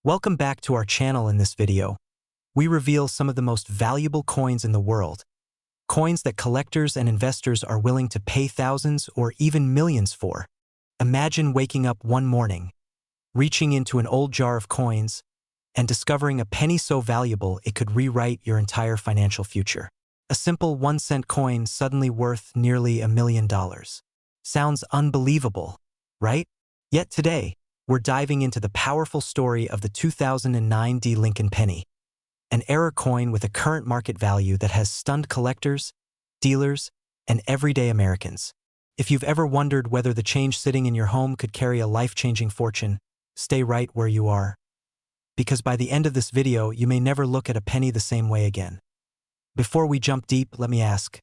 Welcome back to our channel. In this video, we reveal some of the most valuable coins in the world, coins that collectors and investors are willing to pay thousands or even millions for. Imagine waking up one morning, reaching into an old jar of coins, and discovering a penny so valuable it could rewrite your entire financial future. A simple 1-cent coin suddenly worth nearly $1 million. Sounds unbelievable, right? Yet today, we're diving into the powerful story of the 2009 D. Lincoln penny, an error coin with a current market value that has stunned collectors, dealers, and everyday Americans. If you've ever wondered whether the change sitting in your home could carry a life-changing fortune, stay right where you are. Because by the end of this video, you may never look at a penny the same way again. Before we jump deep, let me ask,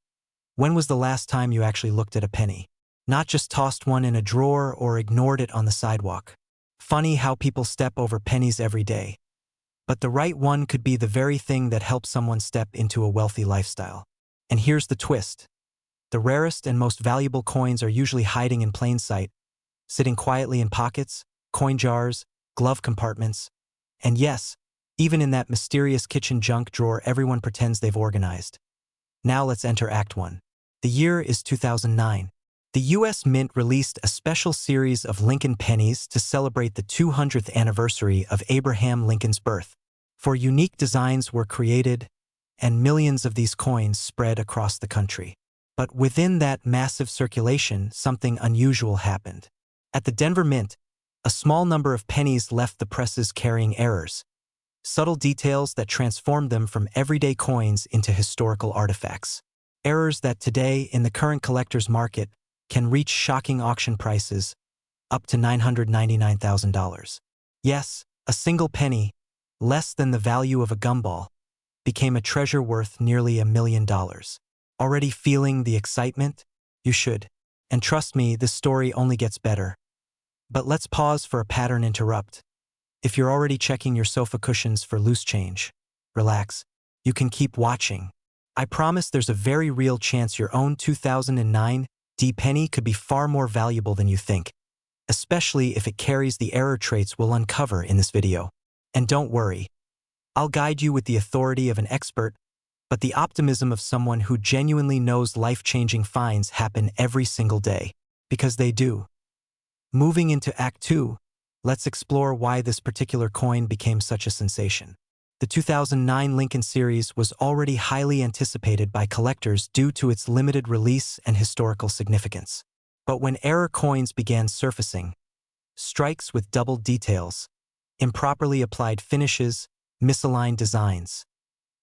when was the last time you actually looked at a penny? Not just tossed one in a drawer or ignored it on the sidewalk. Funny how people step over pennies every day. But the right one could be the very thing that helps someone step into a wealthy lifestyle. And here's the twist. The rarest and most valuable coins are usually hiding in plain sight, sitting quietly in pockets, coin jars, glove compartments, and yes, even in that mysterious kitchen junk drawer everyone pretends they've organized. Now let's enter Act 1. The year is 2009. The U.S. Mint released a special series of Lincoln pennies to celebrate the 200th anniversary of Abraham Lincoln's birth. Four unique designs were created, and millions of these coins spread across the country. But within that massive circulation, something unusual happened. At the Denver Mint, a small number of pennies left the presses carrying errors, subtle details that transformed them from everyday coins into historical artifacts. Errors that today, in the current collector's market, can reach shocking auction prices, up to $999,000. Yes, a single penny, less than the value of a gumball, became a treasure worth nearly $1 million. Already feeling the excitement? You should. And trust me, this story only gets better. But let's pause for a pattern interrupt. If you're already checking your sofa cushions for loose change, relax. You can keep watching. I promise there's a very real chance your own 2009 D penny could be far more valuable than you think, especially if it carries the error traits we'll uncover in this video. And don't worry, I'll guide you with the authority of an expert, but the optimism of someone who genuinely knows life-changing finds happen every single day, because they do. Moving into Act 2, let's explore why this particular coin became such a sensation. The 2009 Lincoln series was already highly anticipated by collectors due to its limited release and historical significance. But when error coins began surfacing, strikes with doubled details, improperly applied finishes, misaligned designs,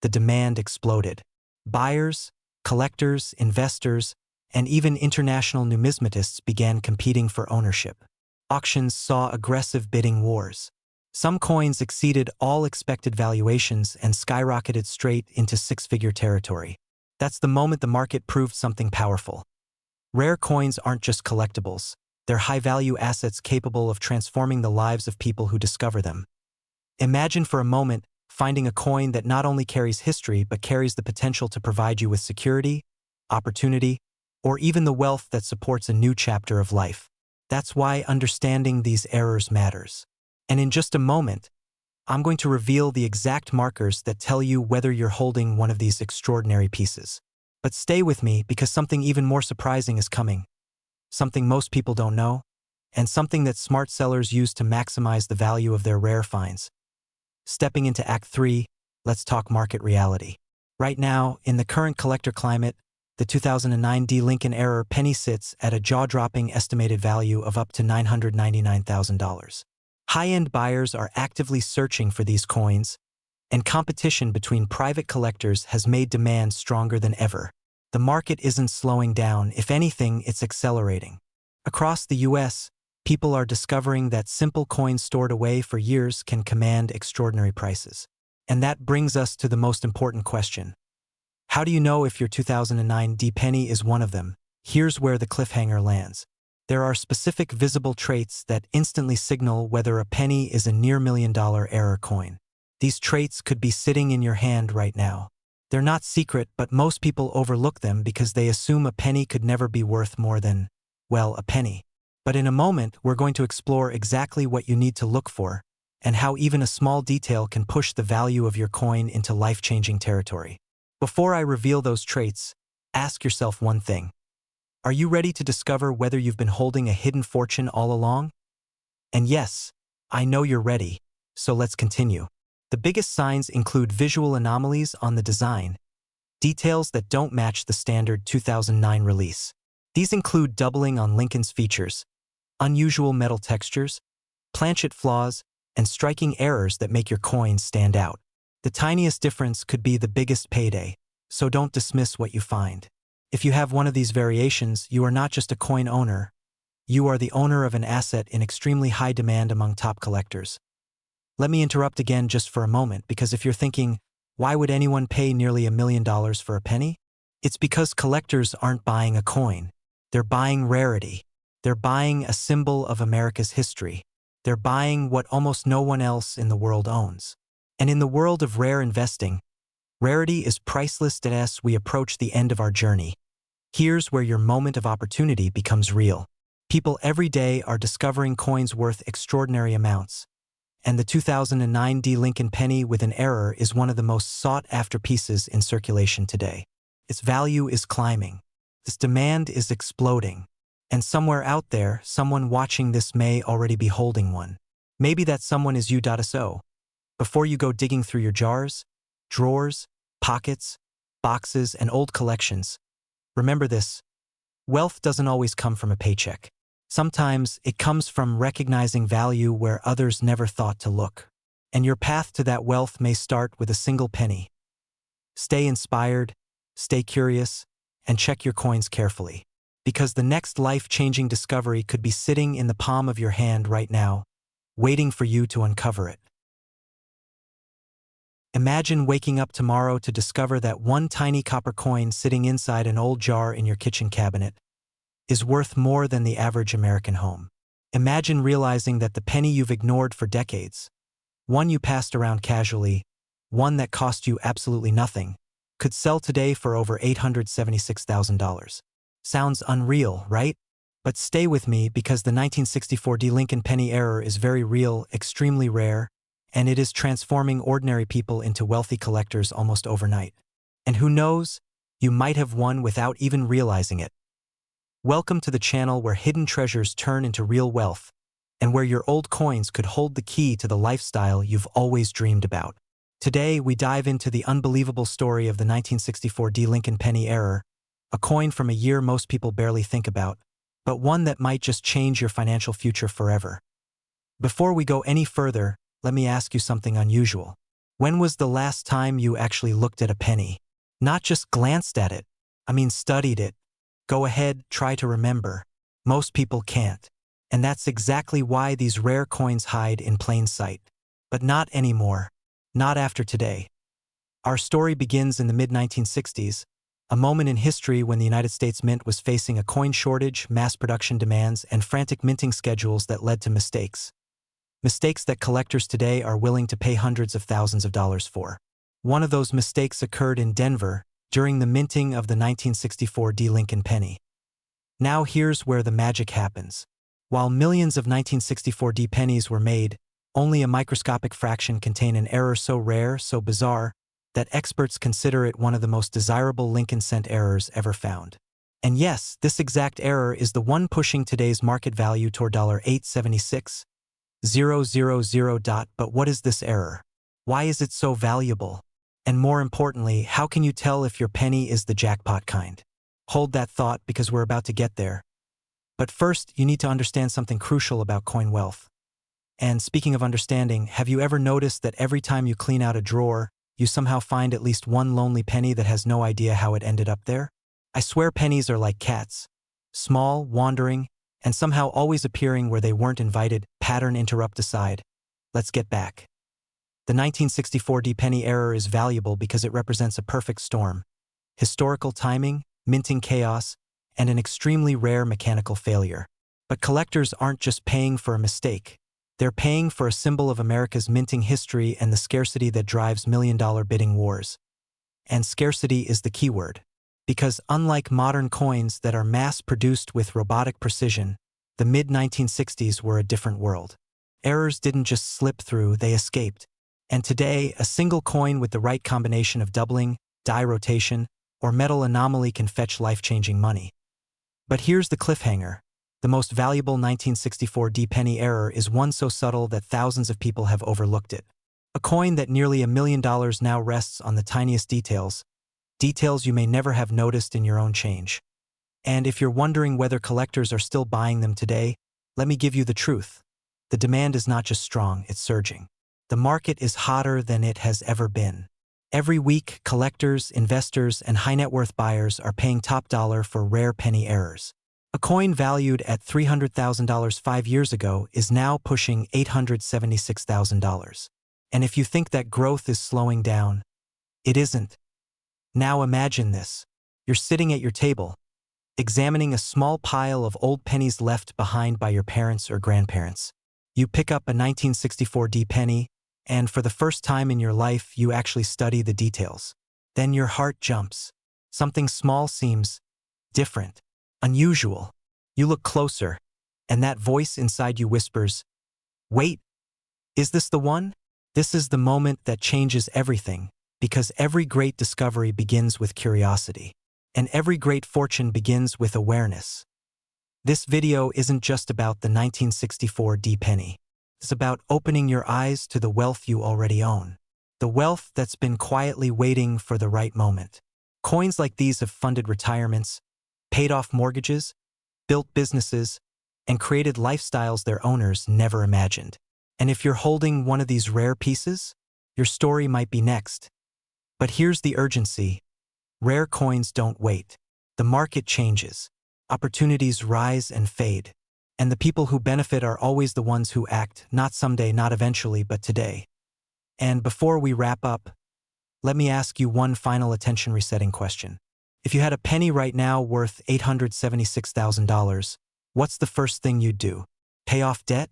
the demand exploded. Buyers, collectors, investors, and even international numismatists began competing for ownership. Auctions saw aggressive bidding wars. Some coins exceeded all expected valuations and skyrocketed straight into six-figure territory. That's the moment the market proved something powerful. Rare coins aren't just collectibles. They're high-value assets capable of transforming the lives of people who discover them. Imagine for a moment finding a coin that not only carries history but carries the potential to provide you with security, opportunity, or even the wealth that supports a new chapter of life. That's why understanding these errors matters. And in just a moment, I'm going to reveal the exact markers that tell you whether you're holding one of these extraordinary pieces. But stay with me because something even more surprising is coming. Something most people don't know, and something that smart sellers use to maximize the value of their rare finds. Stepping into Act 3, let's talk market reality. Right now, in the current collector climate, the 2009 D. Lincoln error penny sits at a jaw-dropping estimated value of up to $999,000. High-end buyers are actively searching for these coins, and competition between private collectors has made demand stronger than ever. The market isn't slowing down. If anything, it's accelerating. Across the U.S., people are discovering that simple coins stored away for years can command extraordinary prices. And that brings us to the most important question. How do you know if your 2009 D penny is one of them? Here's where the cliffhanger lands. There are specific visible traits that instantly signal whether a penny is a near $1 million error coin. These traits could be sitting in your hand right now. They're not secret, but most people overlook them because they assume a penny could never be worth more than, well, a penny. But in a moment, we're going to explore exactly what you need to look for and how even a small detail can push the value of your coin into life-changing territory. Before I reveal those traits, ask yourself one thing. Are you ready to discover whether you've been holding a hidden fortune all along? And yes, I know you're ready, so let's continue. The biggest signs include visual anomalies on the design, details that don't match the standard 2009 release. These include doubling on Lincoln's features, unusual metal textures, planchet flaws, and striking errors that make your coins stand out. The tiniest difference could be the biggest payday, so don't dismiss what you find. If you have one of these variations, you are not just a coin owner, you are the owner of an asset in extremely high demand among top collectors. Let me interrupt again just for a moment, because if you're thinking, why would anyone pay nearly $1 million for a penny? It's because collectors aren't buying a coin. They're buying rarity. They're buying a symbol of America's history. They're buying what almost no one else in the world owns. And in the world of rare investing, rarity is priceless as we approach the end of our journey. Here's where your moment of opportunity becomes real. People every day are discovering coins worth extraordinary amounts. And the 2009 D. Lincoln penny with an error is one of the most sought-after pieces in circulation today. Its value is climbing. This demand is exploding. And somewhere out there, someone watching this may already be holding one. Maybe that someone is you. So, before you go digging through your jars, drawers, pockets, boxes, and old collections, remember this: wealth doesn't always come from a paycheck. Sometimes it comes from recognizing value where others never thought to look. And your path to that wealth may start with a single penny. Stay inspired, stay curious, and check your coins carefully. Because the next life-changing discovery could be sitting in the palm of your hand right now, waiting for you to uncover it. Imagine waking up tomorrow to discover that one tiny copper coin sitting inside an old jar in your kitchen cabinet is worth more than the average American home. Imagine realizing that the penny you've ignored for decades, one you passed around casually, one that cost you absolutely nothing, could sell today for over $876,000. Sounds unreal, right? But stay with me, because the 1964 D. Lincoln penny error is very real, extremely rare, and it is transforming ordinary people into wealthy collectors almost overnight. And who knows, you might have won without even realizing it. Welcome to the channel where hidden treasures turn into real wealth, and where your old coins could hold the key to the lifestyle you've always dreamed about. Today, we dive into the unbelievable story of the 1964 D. Lincoln penny error, a coin from a year most people barely think about, but one that might just change your financial future forever. Before we go any further, let me ask you something unusual. When was the last time you actually looked at a penny? Not just glanced at it, studied it. Go ahead, try to remember. Most people can't. And that's exactly why these rare coins hide in plain sight. But not anymore. Not after today. Our story begins in the mid-1960s, a moment in history when the United States Mint was facing a coin shortage, mass production demands, and frantic minting schedules that led to mistakes. Mistakes that collectors today are willing to pay hundreds of thousands of dollars for. One of those mistakes occurred in Denver during the minting of the 1964 D. Lincoln penny. Now here's where the magic happens. While millions of 1964 D pennies were made, only a microscopic fraction contain an error so rare, so bizarre, that experts consider it one of the most desirable Lincoln cent errors ever found. And yes, this exact error is the one pushing today's market value toward $876,000. But what is this error? Why is it so valuable? And more importantly, how can you tell if your penny is the jackpot kind? Hold that thought, because we're about to get there. But first, you need to understand something crucial about coin wealth. And speaking of understanding, have you ever noticed that every time you clean out a drawer, you somehow find at least one lonely penny that has no idea how it ended up there? I swear pennies are like cats. Small, wandering, and somehow always appearing where they weren't invited. Pattern interrupt aside. Let's get back. The 1964 D penny error is valuable because it represents a perfect storm. Historical timing, minting chaos, and an extremely rare mechanical failure. But collectors aren't just paying for a mistake. They're paying for a symbol of America's minting history and the scarcity that drives million-dollar bidding wars. And scarcity is the keyword. Because unlike modern coins that are mass-produced with robotic precision, the mid-1960s were a different world. Errors didn't just slip through, they escaped. And today, a single coin with the right combination of doubling, die rotation, or metal anomaly can fetch life-changing money. But here's the cliffhanger. The most valuable 1964 D-penny error is one so subtle that thousands of people have overlooked it. A coin that nearly $1 million now rests on the tiniest details you may never have noticed in your own change. And if you're wondering whether collectors are still buying them today, let me give you the truth. The demand is not just strong, it's surging. The market is hotter than it has ever been. Every week, collectors, investors, and high-net-worth buyers are paying top dollar for rare penny errors. A coin valued at $300,000 5 years ago is now pushing $876,000. And if you think that growth is slowing down, it isn't. Now imagine this. You're sitting at your table, examining a small pile of old pennies left behind by your parents or grandparents. You pick up a 1964 D-penny, and for the first time in your life, you actually study the details. Then your heart jumps. Something small seems different, unusual. You look closer, and that voice inside you whispers, "Wait, is this the one?" This is the moment that changes everything, because every great discovery begins with curiosity, and every great fortune begins with awareness. This video isn't just about the 1964 D-penny. It's about opening your eyes to the wealth you already own, the wealth that's been quietly waiting for the right moment. Coins like these have funded retirements, paid off mortgages, built businesses, and created lifestyles their owners never imagined. And if you're holding one of these rare pieces, your story might be next. But here's the urgency. Rare coins don't wait. The market changes. Opportunities rise and fade. And the people who benefit are always the ones who act, not someday, not eventually, but today. And before we wrap up, let me ask you one final attention-resetting question. If you had a penny right now worth $876,000, what's the first thing you'd do? Pay off debt?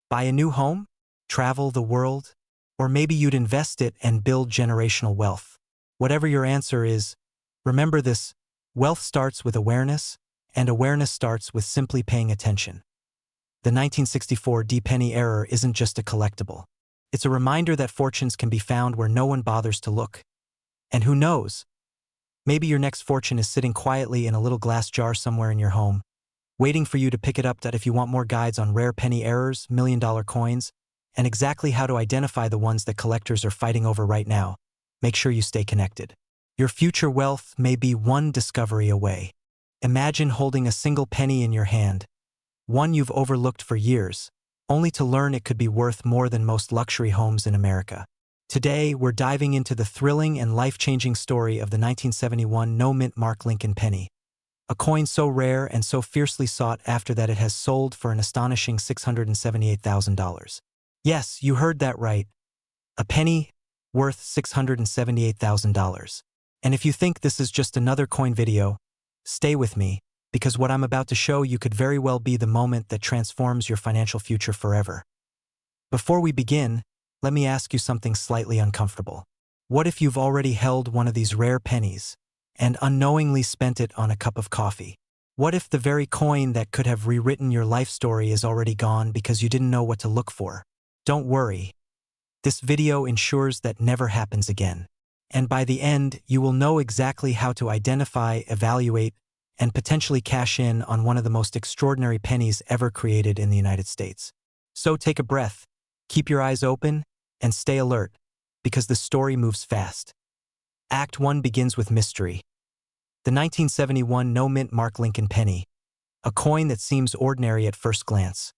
Buy a new home? Travel the world? Or maybe you'd invest it and build generational wealth. Whatever your answer is, remember this: wealth starts with awareness, and awareness starts with simply paying attention. The 1964 D-penny error isn't just a collectible. It's a reminder that fortunes can be found where no one bothers to look. And who knows? Maybe your next fortune is sitting quietly in a little glass jar somewhere in your home, waiting for you to pick it up. If you want more guides on rare penny errors, million-dollar coins, and exactly how to identify the ones that collectors are fighting over right now, make sure you stay connected. Your future wealth may be one discovery away. Imagine holding a single penny in your hand, one you've overlooked for years, only to learn it could be worth more than most luxury homes in America. Today, we're diving into the thrilling and life-changing story of the 1971 no-mint mark Lincoln penny, a coin so rare and so fiercely sought after that it has sold for an astonishing $678,000. Yes, you heard that right. A penny worth $678,000. And if you think this is just another coin video, stay with me, because what I'm about to show you could very well be the moment that transforms your financial future forever. Before we begin, let me ask you something slightly uncomfortable. What if you've already held one of these rare pennies and unknowingly spent it on a cup of coffee? What if the very coin that could have rewritten your life story is already gone because you didn't know what to look for? Don't worry. This video ensures that never happens again. And by the end, you will know exactly how to identify, evaluate, and potentially cash in on one of the most extraordinary pennies ever created in the United States. So take a breath, keep your eyes open, and stay alert, because the story moves fast. Act 1 begins with mystery. The 1971 no-mint mark Lincoln penny, a coin that seems ordinary at first glance,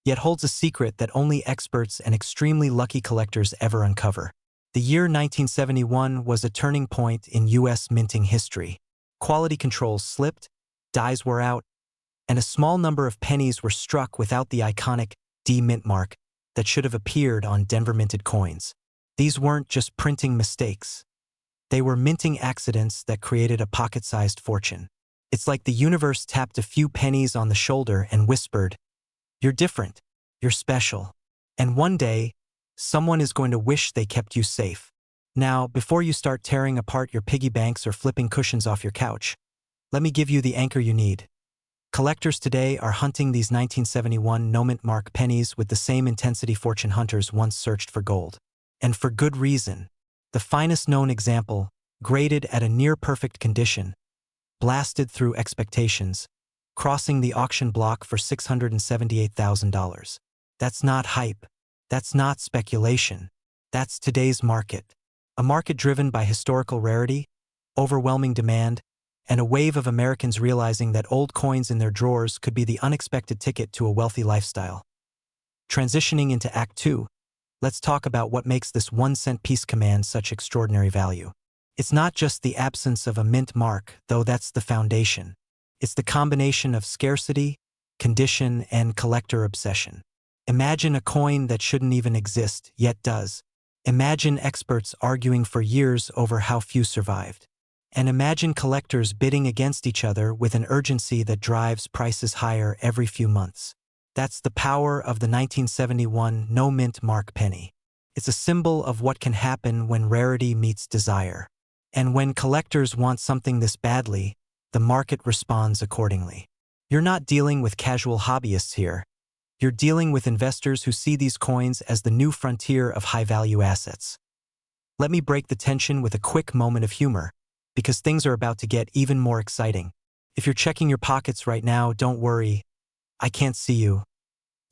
yet holds a secret that only experts and extremely lucky collectors ever uncover. The year 1971 was a turning point in U.S. minting history. Quality controls slipped, dies were out, and a small number of pennies were struck without the iconic D mint mark that should have appeared on Denver minted coins. These weren't just printing mistakes. They were minting accidents that created a pocket-sized fortune. It's like the universe tapped a few pennies on the shoulder and whispered, "You're different, you're special, and one day, someone is going to wish they kept you safe." Now, before you start tearing apart your piggy banks or flipping cushions off your couch, let me give you the anchor you need. Collectors today are hunting these 1971 no-mint mark pennies with the same intensity fortune hunters once searched for gold. And for good reason. The finest known example, graded at a near-perfect condition, blasted through expectations, crossing the auction block for $678,000. That's not hype. That's not speculation. That's today's market. A market driven by historical rarity, overwhelming demand, and a wave of Americans realizing that old coins in their drawers could be the unexpected ticket to a wealthy lifestyle. Transitioning into Act 2, let's talk about what makes this 1-cent piece command such extraordinary value. It's not just the absence of a mint mark, though that's the foundation. It's the combination of scarcity, condition, and collector obsession. Imagine a coin that shouldn't even exist, yet does. Imagine experts arguing for years over how few survived. And imagine collectors bidding against each other with an urgency that drives prices higher every few months. That's the power of the 1971 no-mint mark penny. It's a symbol of what can happen when rarity meets desire. And when collectors want something this badly, the market responds accordingly. You're not dealing with casual hobbyists here. You're dealing with investors who see these coins as the new frontier of high-value assets. Let me break the tension with a quick moment of humor, because things are about to get even more exciting. If you're checking your pockets right now, don't worry. I can't see you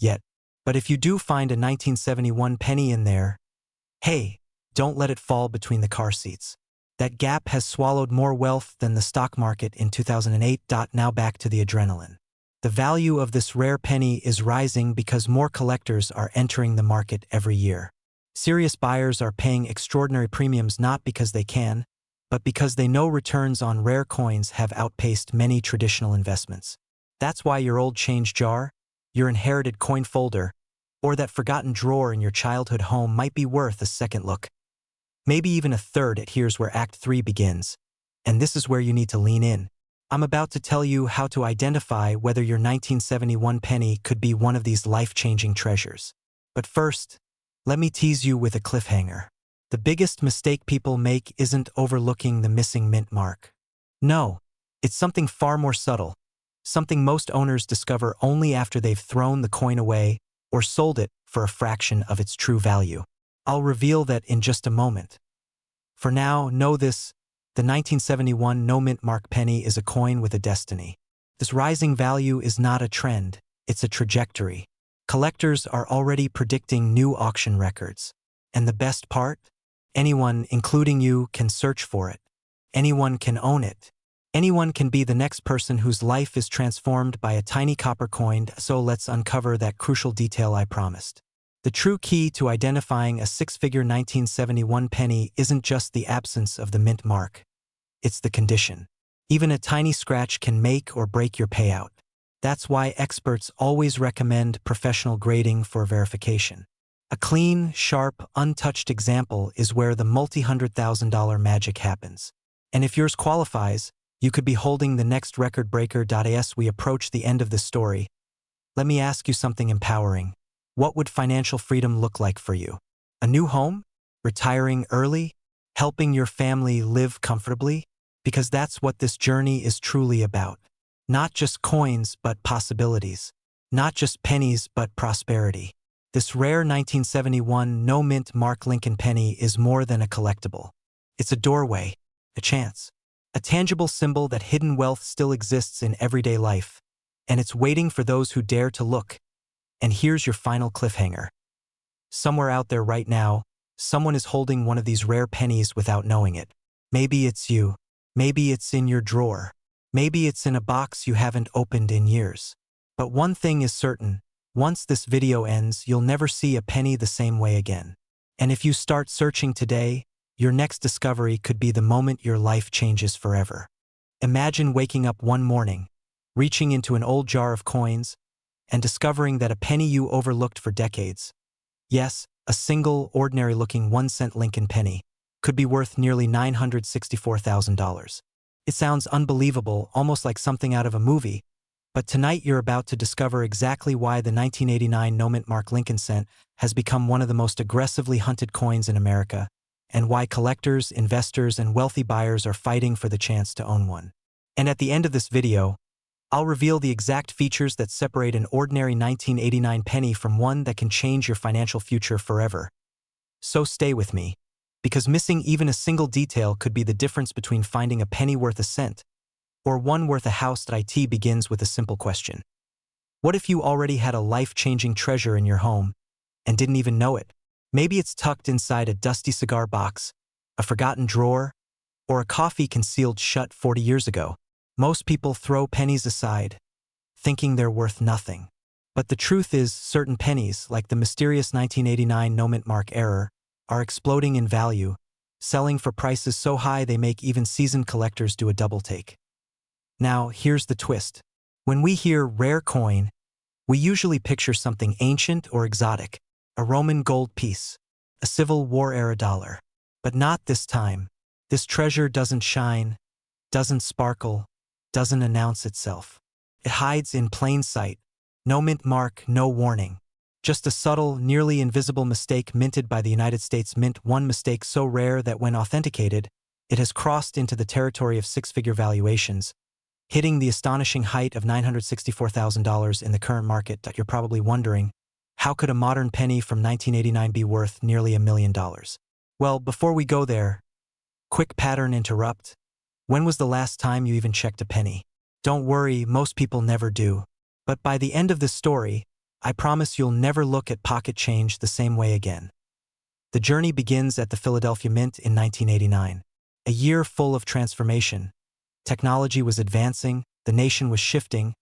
yet. But if you do find a 1971 penny in there, hey, don't let it fall between the car seats. That gap has swallowed more wealth than the stock market in 2008. Now back to the adrenaline. The value of this rare penny is rising because more collectors are entering the market every year. Serious buyers are paying extraordinary premiums not because they can, but because they know returns on rare coins have outpaced many traditional investments. That's why your old change jar, your inherited coin folder, or that forgotten drawer in your childhood home might be worth a second look. Maybe even a third. Here's where Act 3 begins. And this is where you need to lean in. I'm about to tell you how to identify whether your 1971 penny could be one of these life-changing treasures. But first, let me tease you with a cliffhanger. The biggest mistake people make isn't overlooking the missing mint mark. No, it's something far more subtle, something most owners discover only after they've thrown the coin away or sold it for a fraction of its true value. I'll reveal that in just a moment. For now, know this. The 1971 no-mint mark penny is a coin with a destiny. This rising value is not a trend, it's a trajectory. Collectors are already predicting new auction records. And the best part? Anyone, including you, can search for it. Anyone can own it. Anyone can be the next person whose life is transformed by a tiny copper coin. So let's uncover that crucial detail I promised. The true key to identifying a six-figure 1971 penny isn't just the absence of the mint mark. It's the condition. Even a tiny scratch can make or break your payout. That's why experts always recommend professional grading for verification. A clean, sharp, untouched example is where the multi-$100,000 magic happens. And if yours qualifies, you could be holding the next record breaker. As we approach the end of this story, let me ask you something empowering. What would financial freedom look like for you? A new home? Retiring early? Helping your family live comfortably? Because that's what this journey is truly about. Not just coins, but possibilities. Not just pennies, but prosperity. This rare 1971 no-mint mark Lincoln penny is more than a collectible. It's a doorway, a chance, a tangible symbol that hidden wealth still exists in everyday life, and it's waiting for those who dare to look. And here's your final cliffhanger. Somewhere out there right now, someone is holding one of these rare pennies without knowing it. Maybe it's you. Maybe it's in your drawer. Maybe it's in a box you haven't opened in years. But one thing is certain. Once this video ends, you'll never see a penny the same way again. And if you start searching today, your next discovery could be the moment your life changes forever. Imagine waking up one morning, reaching into an old jar of coins, and discovering that a penny you overlooked for decades, yes, a single, ordinary-looking 1-cent Lincoln penny, could be worth nearly $964,000. It sounds unbelievable, almost like something out of a movie, but tonight you're about to discover exactly why the 1989 no-mint mark Lincoln cent has become one of the most aggressively hunted coins in America, and why collectors, investors, and wealthy buyers are fighting for the chance to own one. And at the end of this video, I'll reveal the exact features that separate an ordinary 1989 penny from one that can change your financial future forever. So stay with me, because missing even a single detail could be the difference between finding a penny worth a cent or one worth a house. It begins with a simple question. What if you already had a life-changing treasure in your home and didn't even know it? Maybe it's tucked inside a dusty cigar box, a forgotten drawer, or a coffee concealed shut 40 years ago. Most people throw pennies aside, thinking they're worth nothing. But the truth is, certain pennies, like the mysterious 1989 no-mint mark error, are exploding in value, selling for prices so high they make even seasoned collectors do a double take. Now, here's the twist. When we hear rare coin, we usually picture something ancient or exotic, a Roman gold piece, a Civil War-era dollar. But not this time. This treasure doesn't shine, doesn't sparkle, doesn't announce itself. It hides in plain sight. No mint mark, no warning. Just a subtle, nearly invisible mistake minted by the United States Mint. One mistake so rare that when authenticated, it has crossed into the territory of six-figure valuations, hitting the astonishing height of $964,000 in the current market. You're probably wondering, how could a modern penny from 1989 be worth nearly $1 million? Well, before we go there, quick pattern interrupt. When was the last time you even checked a penny? Don't worry, most people never do. But by the end of this story, I promise you'll never look at pocket change the same way again. The journey begins at the Philadelphia Mint in 1989, a year full of transformation. Technology was advancing, the nation was shifting,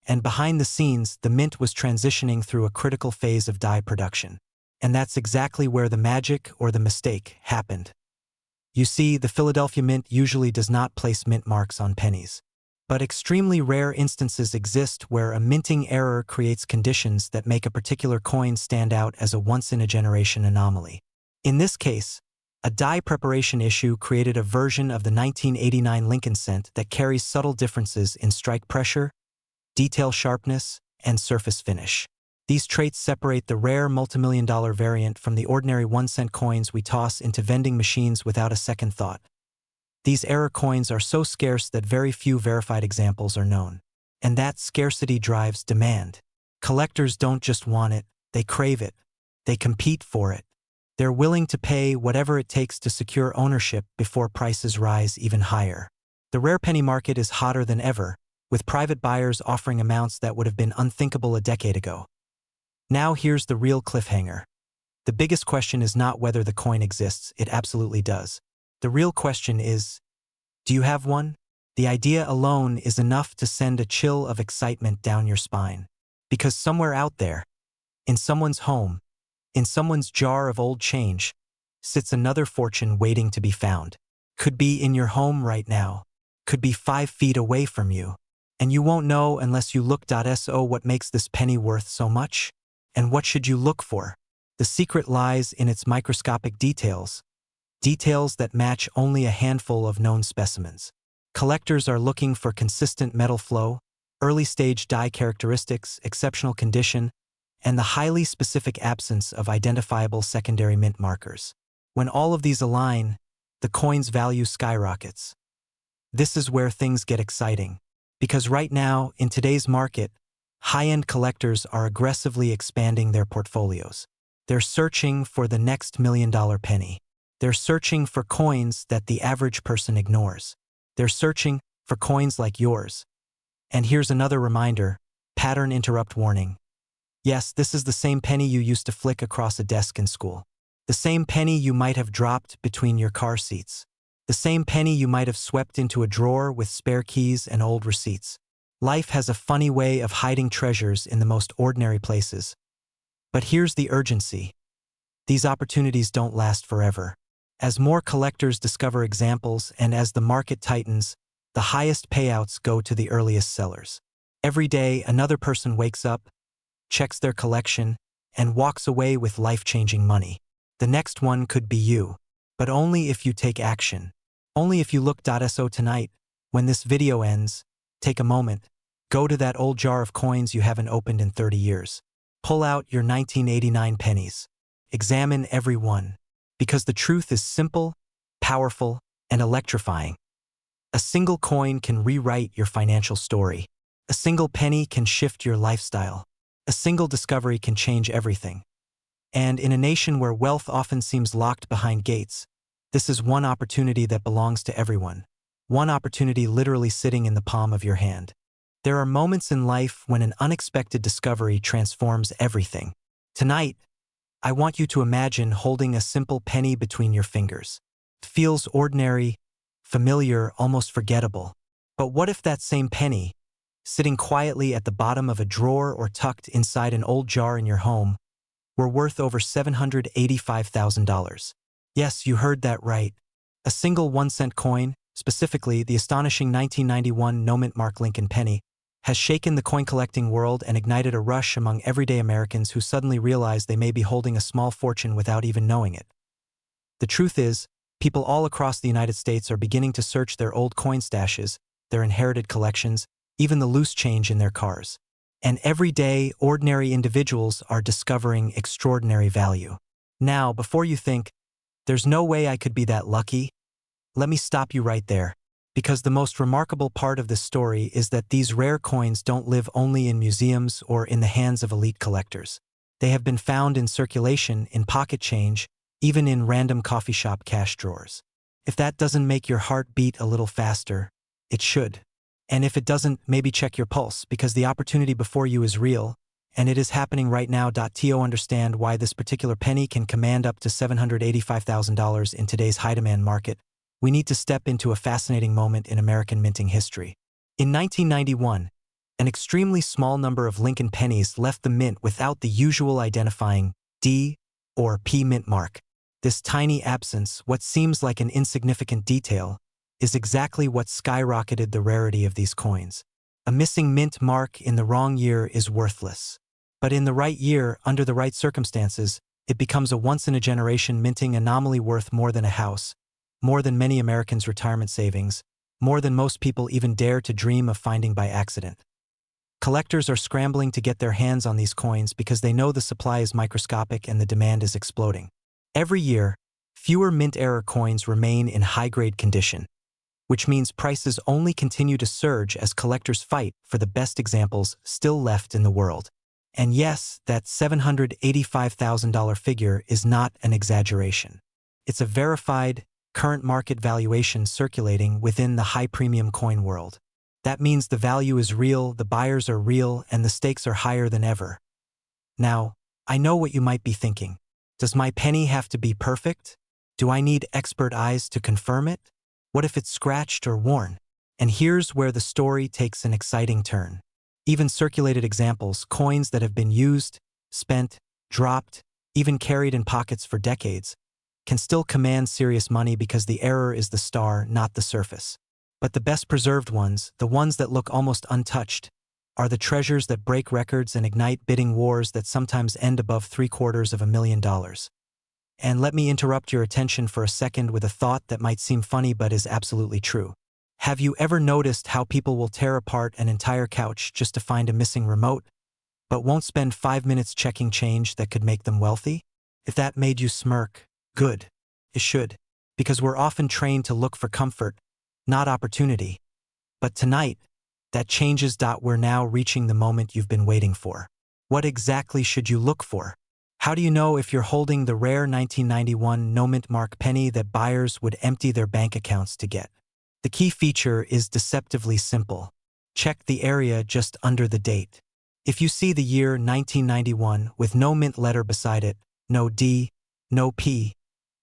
and behind the scenes, the Mint was transitioning through a critical phase of die production. And that's exactly where the magic or the mistake happened. You see, the Philadelphia Mint usually does not place mint marks on pennies. But extremely rare instances exist where a minting error creates conditions that make a particular coin stand out as a once-in-a-generation anomaly. In this case, a die preparation issue created a version of the 1989 Lincoln cent that carries subtle differences in strike pressure, detail sharpness, and surface finish. These traits separate the rare multimillion-dollar variant from the ordinary 1-cent coins we toss into vending machines without a second thought. These error coins are so scarce that very few verified examples are known. And that scarcity drives demand. Collectors don't just want it, they crave it. They compete for it. They're willing to pay whatever it takes to secure ownership before prices rise even higher. The rare penny market is hotter than ever, with private buyers offering amounts that would have been unthinkable a decade ago. Now here's the real cliffhanger. The biggest question is not whether the coin exists, it absolutely does. The real question is, do you have one? The idea alone is enough to send a chill of excitement down your spine. Because somewhere out there, in someone's home, in someone's jar of old change, sits another fortune waiting to be found. Could be in your home right now. Could be 5 feet away from you. And you won't know unless you look. So what makes this penny worth so much? And what should you look for? The secret lies in its microscopic details. Details that match only a handful of known specimens. Collectors are looking for consistent metal flow, early-stage die characteristics, exceptional condition, and the highly specific absence of identifiable secondary mint markers. When all of these align, the coin's value skyrockets. This is where things get exciting. Because right now, in today's market, high-end collectors are aggressively expanding their portfolios. They're searching for the next $1 million penny. They're searching for coins that the average person ignores. They're searching for coins like yours. And here's another reminder, pattern interrupt warning. Yes, this is the same penny you used to flick across a desk in school. The same penny you might have dropped between your car seats. The same penny you might have swept into a drawer with spare keys and old receipts. Life has a funny way of hiding treasures in the most ordinary places. But here's the urgency. These opportunities don't last forever. As more collectors discover examples and as the market tightens, the highest payouts go to the earliest sellers. Every day, another person wakes up, checks their collection, and walks away with life-changing money. The next one could be you, but only if you take action. Only if you look. So tonight, when this video ends, take a moment, go to that old jar of coins you haven't opened in 30 years. Pull out your 1989 pennies. Examine every one. Because the truth is simple, powerful, and electrifying. A single coin can rewrite your financial story. A single penny can shift your lifestyle. A single discovery can change everything. And in a nation where wealth often seems locked behind gates, this is one opportunity that belongs to everyone. One opportunity literally sitting in the palm of your hand. There are moments in life when an unexpected discovery transforms everything. Tonight, I want you to imagine holding a simple penny between your fingers. It feels ordinary, familiar, almost forgettable. But what if that same penny, sitting quietly at the bottom of a drawer or tucked inside an old jar in your home, were worth over $785,000? Yes, you heard that right. A single 1-cent coin, specifically the astonishing 1991 no-mint mark Lincoln penny, has shaken the coin-collecting world and ignited a rush among everyday Americans who suddenly realize they may be holding a small fortune without even knowing it. The truth is, people all across the United States are beginning to search their old coin stashes, their inherited collections, even the loose change in their cars. And every day, ordinary individuals are discovering extraordinary value. Now, before you think, "There's no way I could be that lucky," let me stop you right there. Because the most remarkable part of this story is that these rare coins don't live only in museums or in the hands of elite collectors. They have been found in circulation, in pocket change, even in random coffee shop cash drawers. If that doesn't make your heart beat a little faster, it should. And if it doesn't, maybe check your pulse, because the opportunity before you is real, and it is happening right now. To understand why this particular penny can command up to $785,000 in today's high-demand market, we need to step into a fascinating moment in American minting history. In 1991, an extremely small number of Lincoln pennies left the mint without the usual identifying D or P mint mark. This tiny absence, what seems like an insignificant detail, is exactly what skyrocketed the rarity of these coins. A missing mint mark in the wrong year is worthless. But in the right year, under the right circumstances, it becomes a once-in-a-generation minting anomaly worth more than a house, more than many Americans' retirement savings, more than most people even dare to dream of finding by accident. Collectors are scrambling to get their hands on these coins because they know the supply is microscopic and the demand is exploding. Every year, fewer mint-era coins remain in high-grade condition, which means prices only continue to surge as collectors fight for the best examples still left in the world. And yes, that $785,000 figure is not an exaggeration. It's a verified, current market valuation circulating within the high-premium coin world. That means the value is real, the buyers are real, and the stakes are higher than ever. Now, I know what you might be thinking. Does my penny have to be perfect? Do I need expert eyes to confirm it? What if it's scratched or worn? And here's where the story takes an exciting turn. Even circulated examples, coins that have been used, spent, dropped, even carried in pockets for decades, can still command serious money because the error is the star, not the surface. But the best preserved ones, the ones that look almost untouched, are the treasures that break records and ignite bidding wars that sometimes end above $750,000. And let me interrupt your attention for a second with a thought that might seem funny but is absolutely true. Have you ever noticed how people will tear apart an entire couch just to find a missing remote, but won't spend 5 minutes checking change that could make them wealthy? If that made you smirk, good. It should, because we're often trained to look for comfort, not opportunity. But tonight, that changes. We're now reaching the moment you've been waiting for. What exactly should you look for? How do you know if you're holding the rare 1991 no-mint mark penny that buyers would empty their bank accounts to get? The key feature is deceptively simple. Check the area just under the date. If you see the year 1991 with no mint letter beside it, no D, no P,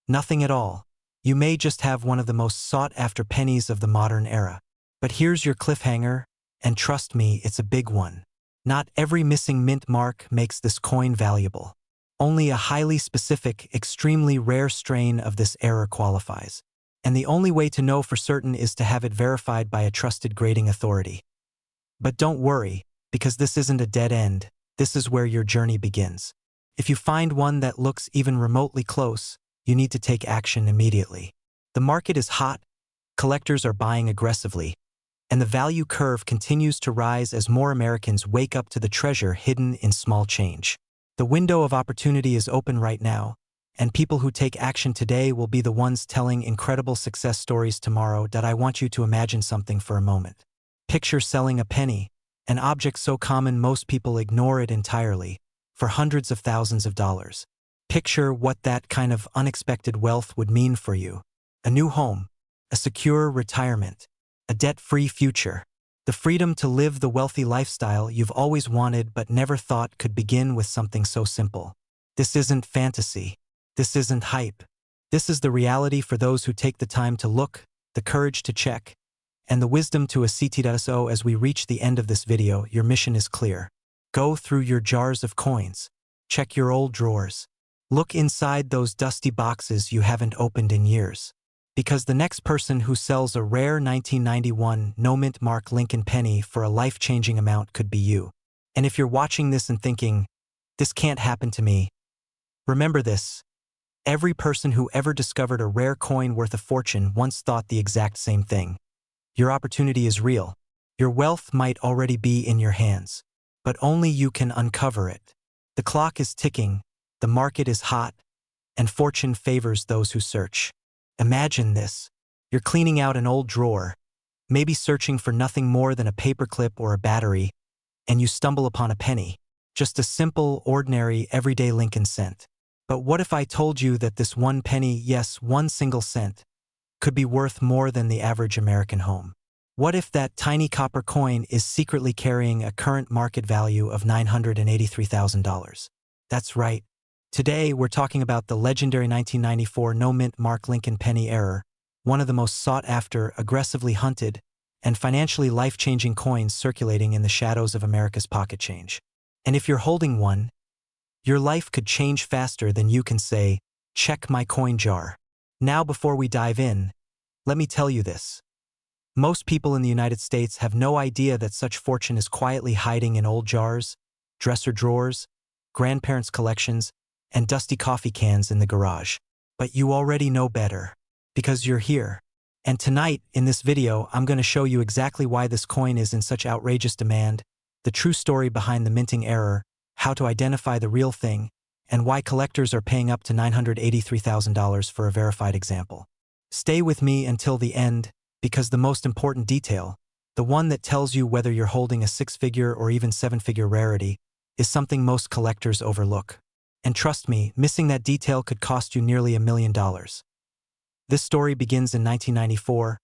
nothing at all, you may just have one of the most sought-after pennies of the modern era. But here's your cliffhanger, and trust me, it's a big one. Not every missing mint mark makes this coin valuable. Only a highly specific, extremely rare strain of this error qualifies. And the only way to know for certain is to have it verified by a trusted grading authority. But don't worry, because this isn't a dead end. This is where your journey begins. If you find one that looks even remotely close, you need to take action immediately. The market is hot, collectors are buying aggressively, and the value curve continues to rise as more Americans wake up to the treasure hidden in small change. The window of opportunity is open right now, and people who take action today will be the ones telling incredible success stories tomorrow. I want you to imagine something for a moment. Picture selling a penny, An object so common most people ignore it entirely, for hundreds of thousands of dollars. Picture what that kind of unexpected wealth would mean for you. A new home, a secure retirement, a debt-free future. The freedom to live the wealthy lifestyle you've always wanted but never thought could begin with something so simple. This isn't fantasy. This isn't hype. This is the reality for those who take the time to look, the courage to check, and the wisdom to so as we reach the end of this video, your mission is clear. Go through your jars of coins. Check your old drawers. Look inside those dusty boxes you haven't opened in years. Because the next person who sells a rare 1991 no-mint Mark Lincoln penny for a life-changing amount could be you. And if you're watching this and thinking, this can't happen to me, remember this. Every person who ever discovered a rare coin worth a fortune once thought the exact same thing. Your opportunity is real. Your wealth might already be in your hands, but only you can uncover it. The clock is ticking, the market is hot, and fortune favors those who search. Imagine this. You're cleaning out an old drawer, maybe searching for nothing more than a paperclip or a battery, and you stumble upon a penny. Just a simple, ordinary, everyday Lincoln cent. But what if I told you that this one penny, yes, one single cent, could be worth more than the average American home? What if that tiny copper coin is secretly carrying a current market value of $983,000? That's right. Today, we're talking about the legendary 1994 no-mint Mark Lincoln penny error, one of the most sought-after, aggressively hunted, and financially life-changing coins circulating in the shadows of America's pocket change. And if you're holding one, your life could change faster than you can say, check my coin jar. Now, before we dive in, let me tell you this. Most people in the United States have no idea that such fortune is quietly hiding in old jars, dresser drawers, grandparents' collections, and dusty coffee cans in the garage. But you already know better, because you're here. And tonight, in this video, I'm going to show you exactly why this coin is in such outrageous demand, the true story behind the minting error, how to identify the real thing, and why collectors are paying up to $983,000 for a verified example. Stay with me until the end, because the most important detail, the one that tells you whether you're holding a six-figure or even seven-figure rarity, is something most collectors overlook. And trust me, missing that detail could cost you nearly $1 million. This story begins in 1994,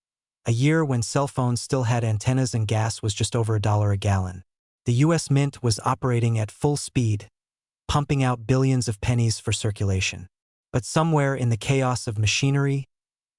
a year when cell phones still had antennas and gas was just over $1 a gallon. The U.S. Mint was operating at full speed, pumping out billions of pennies for circulation. But somewhere in the chaos of machinery,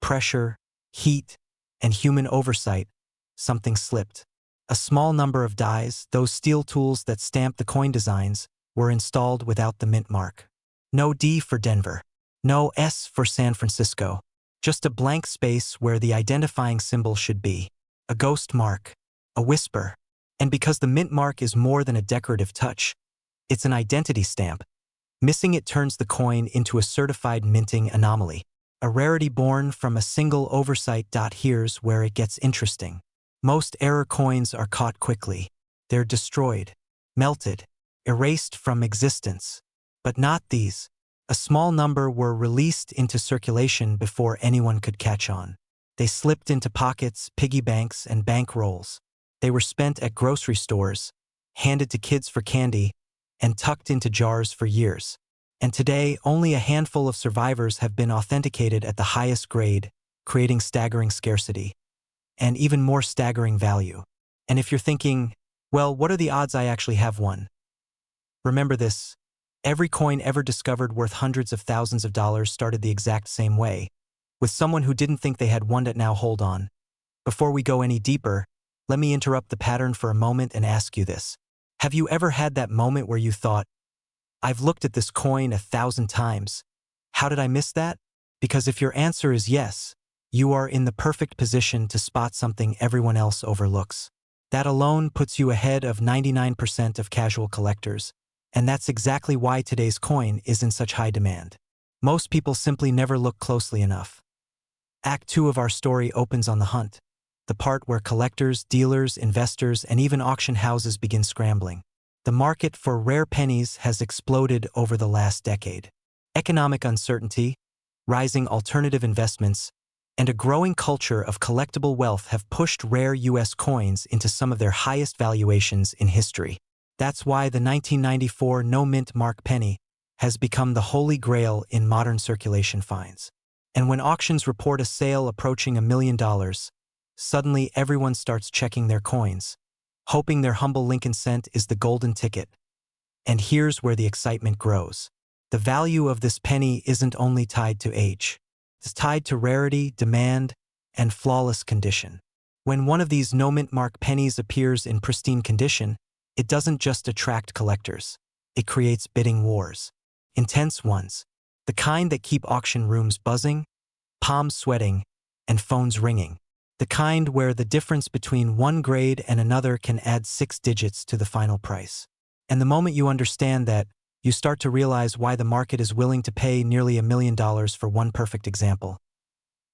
pressure, heat, and human oversight, something slipped. A small number of dies, those steel tools that stamp the coin designs, were installed without the mint mark. No D for Denver. No S for San Francisco. Just a blank space where the identifying symbol should be. A ghost mark. A whisper. And because the mint mark is more than a decorative touch, it's an identity stamp. Missing it turns the coin into a certified minting anomaly. A rarity born from a single oversight. Here's where it gets interesting. Most error coins are caught quickly. They're destroyed, melted, erased from existence. But not these. A small number were released into circulation before anyone could catch on. They slipped into pockets, piggy banks, and bank rolls. They were spent at grocery stores, handed to kids for candy, and tucked into jars for years. And today, only a handful of survivors have been authenticated at the highest grade, creating staggering scarcity, and even more staggering value. And if you're thinking, well, what are the odds I actually have one? Remember this. Every coin ever discovered worth hundreds of thousands of dollars started the exact same way, with someone who didn't think they had one. Now hold on. Before we go any deeper, let me interrupt the pattern for a moment and ask you this. Have you ever had that moment where you thought, I've looked at this coin 1,000 times. How did I miss that? Because if your answer is yes, you are in the perfect position to spot something everyone else overlooks. That alone puts you ahead of 99% of casual collectors, and that's exactly why today's coin is in such high demand. Most people simply never look closely enough. Act 2 of our story opens on the hunt, the part where collectors, dealers, investors, and even auction houses begin scrambling. The market for rare pennies has exploded over the last decade. Economic uncertainty, rising alternative investments, and a growing culture of collectible wealth have pushed rare U.S. coins into some of their highest valuations in history. That's why the 1994 no-mint mark penny has become the holy grail in modern circulation finds. And when auctions report a sale approaching $1 million, suddenly everyone starts checking their coins, hoping their humble Lincoln cent is the golden ticket. And here's where the excitement grows. The value of this penny isn't only tied to age. It's tied to rarity, demand, and flawless condition. When one of these no-mint mark pennies appears in pristine condition, it doesn't just attract collectors. It creates bidding wars. Intense ones. The kind that keep auction rooms buzzing, palms sweating, and phones ringing. The kind where the difference between one grade and another can add 6 digits to the final price. And the moment you understand that, you start to realize why the market is willing to pay nearly $1 million for one perfect example.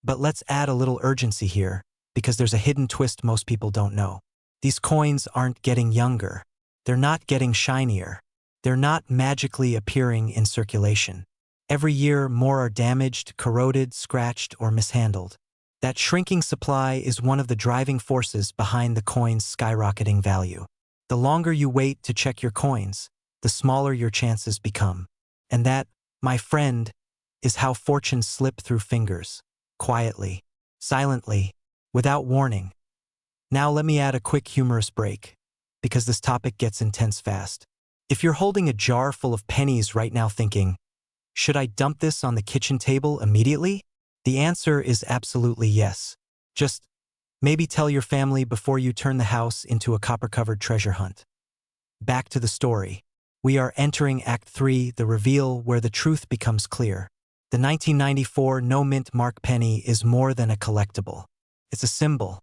But let's add a little urgency here, because there's a hidden twist most people don't know. These coins aren't getting younger. They're not getting shinier. They're not magically appearing in circulation. Every year, more are damaged, corroded, scratched, or mishandled. That shrinking supply is one of the driving forces behind the coin's skyrocketing value. The longer you wait to check your coins, the smaller your chances become. And that, my friend, is how fortunes slip through fingers, quietly, silently, without warning. Now let me add a quick humorous break, because this topic gets intense fast. If you're holding a jar full of pennies right now thinking, should I dump this on the kitchen table immediately? The answer is absolutely yes. Just maybe tell your family before you turn the house into a copper-covered treasure hunt. Back to the story. We are entering Act 3, the reveal where the truth becomes clear. The 1994 no-mint mark penny is more than a collectible. It's a symbol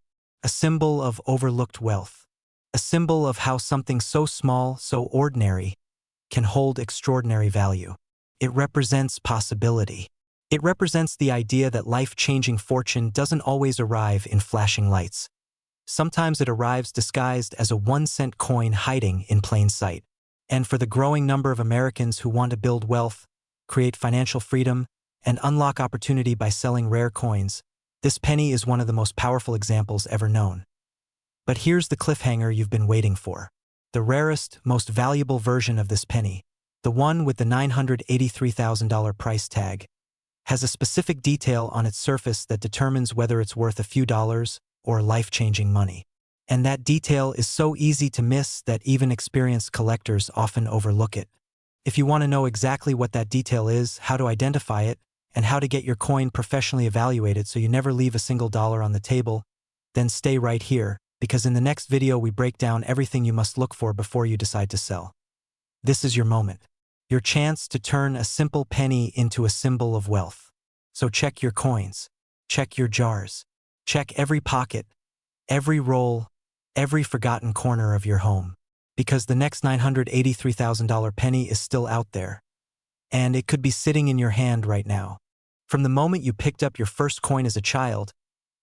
of overlooked wealth. A symbol of how something so small, so ordinary, can hold extraordinary value. It represents possibility. It represents the idea that life-changing fortune doesn't always arrive in flashing lights. Sometimes it arrives disguised as a 1-cent coin hiding in plain sight. And for the growing number of Americans who want to build wealth, create financial freedom, and unlock opportunity by selling rare coins, this penny is one of the most powerful examples ever known. But here's the cliffhanger you've been waiting for. The rarest, most valuable version of this penny, the one with the $983,000 price tag, has a specific detail on its surface that determines whether it's worth a few dollars or life-changing money. And that detail is so easy to miss that even experienced collectors often overlook it. If you want to know exactly what that detail is, how to identify it, and how to get your coin professionally evaluated so you never leave a single dollar on the table, then stay right here, because in the next video we break down everything you must look for before you decide to sell. This is your moment. Your chance to turn a simple penny into a symbol of wealth. So check your coins. Check your jars. Check every pocket, every roll, every forgotten corner of your home. Because the next $983,000 penny is still out there. And it could be sitting in your hand right now. From the moment you picked up your first coin as a child,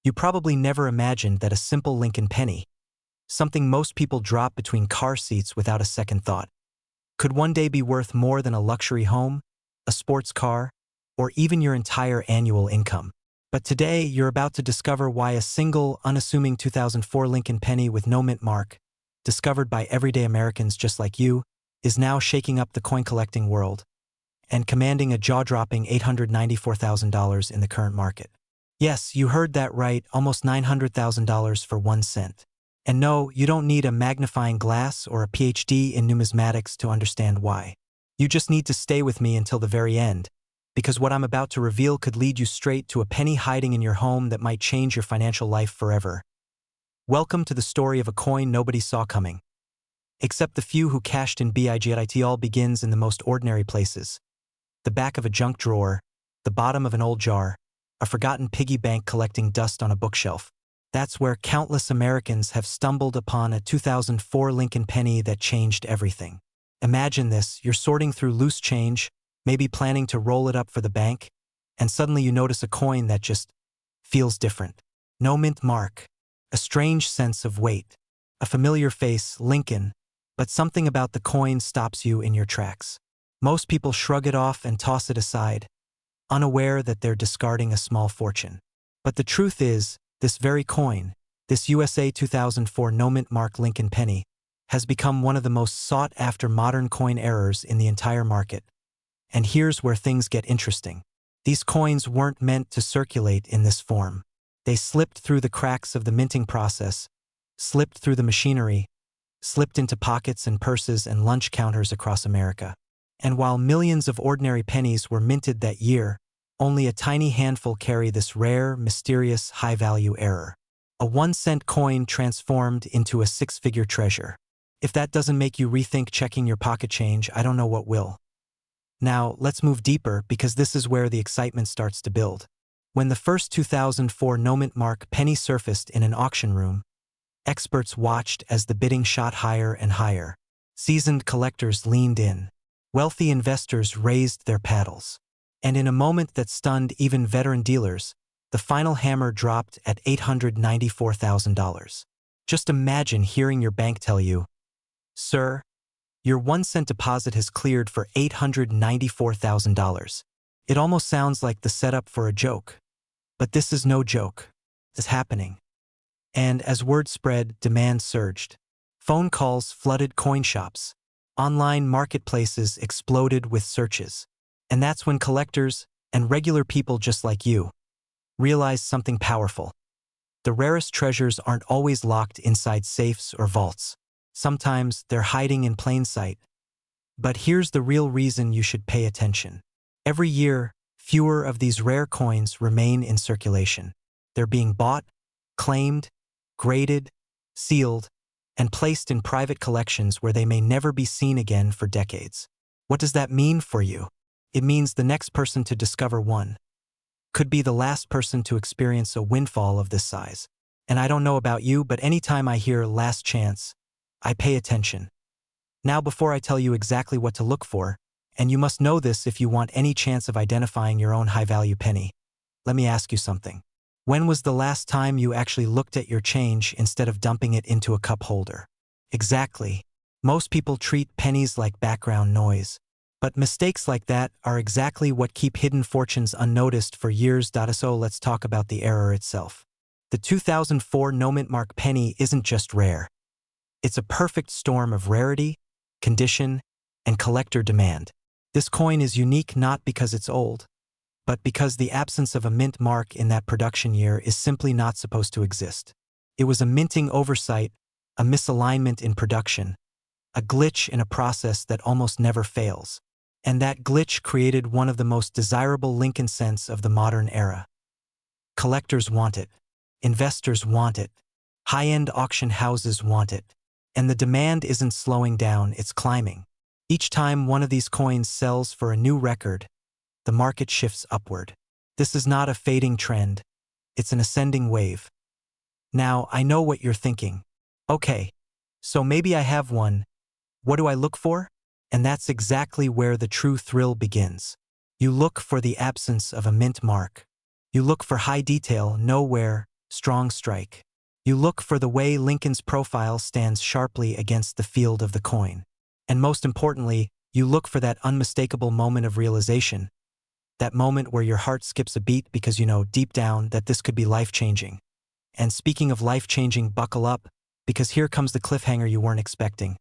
you probably never imagined that a simple Lincoln penny, something most people drop between car seats without a second thought, could one day be worth more than a luxury home, a sports car, or even your entire annual income. But today, you're about to discover why a single, unassuming 2004 Lincoln penny with no mint mark, discovered by everyday Americans just like you, is now shaking up the coin-collecting world and commanding a jaw-dropping $894,000 in the current market. Yes, you heard that right, almost $900,000 for 1 cent. And no, you don't need a magnifying glass or a PhD in numismatics to understand why. You just need to stay with me until the very end, because what I'm about to reveal could lead you straight to a penny hiding in your home that might change your financial life forever. Welcome to the story of a coin nobody saw coming. Except the few who cashed in big. It all begins in the most ordinary places. The back of a junk drawer, the bottom of an old jar, a forgotten piggy bank collecting dust on a bookshelf. That's where countless Americans have stumbled upon a 2004 Lincoln penny that changed everything. Imagine this, you're sorting through loose change, maybe planning to roll it up for the bank, and suddenly you notice a coin that just feels different. No mint mark, a strange sense of weight, a familiar face, Lincoln, but something about the coin stops you in your tracks. Most people shrug it off and toss it aside, unaware that they're discarding a small fortune. But the truth is, this very coin, this USA 2004 no-mint mark Lincoln penny, has become one of the most sought-after modern coin errors in the entire market. And here's where things get interesting. These coins weren't meant to circulate in this form. They slipped through the cracks of the minting process, slipped through the machinery, slipped into pockets and purses and lunch counters across America. And while millions of ordinary pennies were minted that year, only a tiny handful carry this rare, mysterious, high-value error. A 1-cent coin transformed into a 6-figure treasure. If that doesn't make you rethink checking your pocket change, I don't know what will. Now, let's move deeper because this is where the excitement starts to build. When the first 2004 no-mint mark penny surfaced in an auction room, experts watched as the bidding shot higher and higher. Seasoned collectors leaned in. Wealthy investors raised their paddles. And in a moment that stunned even veteran dealers, the final hammer dropped at $894,000. Just imagine hearing your bank tell you, "Sir, your 1-cent deposit has cleared for $894,000. It almost sounds like the setup for a joke. But this is no joke. It's happening. And as word spread, demand surged. Phone calls flooded coin shops. Online marketplaces exploded with searches. And that's when collectors, and regular people just like you, realized something powerful. The rarest treasures aren't always locked inside safes or vaults. Sometimes they're hiding in plain sight. But here's the real reason you should pay attention. Every year, fewer of these rare coins remain in circulation. They're being bought, claimed, graded, sealed, and placed in private collections where they may never be seen again for decades. What does that mean for you? It means the next person to discover one could be the last person to experience a windfall of this size. And I don't know about you, but anytime I hear last chance, I pay attention. Now, before I tell you exactly what to look for, and you must know this if you want any chance of identifying your own high-value penny, let me ask you something. When was the last time you actually looked at your change instead of dumping it into a cup holder? Exactly. Most people treat pennies like background noise. But mistakes like that are exactly what keep hidden fortunes unnoticed for years. So let's talk about the error itself. The 2004 no-mint mark penny isn't just rare. It's a perfect storm of rarity, condition, and collector demand. This coin is unique not because it's old, but because the absence of a mint mark in that production year is simply not supposed to exist. It was a minting oversight, a misalignment in production, a glitch in a process that almost never fails. And that glitch created one of the most desirable Lincoln cents of the modern era. Collectors want it. Investors want it. High-end auction houses want it. And the demand isn't slowing down, it's climbing. Each time one of these coins sells for a new record, the market shifts upward. This is not a fading trend. It's an ascending wave. Now, I know what you're thinking. Okay, so maybe I have one. What do I look for? And that's exactly where the true thrill begins. You look for the absence of a mint mark. You look for high detail, no wear, strong strike. You look for the way Lincoln's profile stands sharply against the field of the coin. And most importantly, you look for that unmistakable moment of realization. That moment where your heart skips a beat because you know deep down that this could be life-changing. And speaking of life-changing, buckle up, because here comes the cliffhanger you weren't expecting.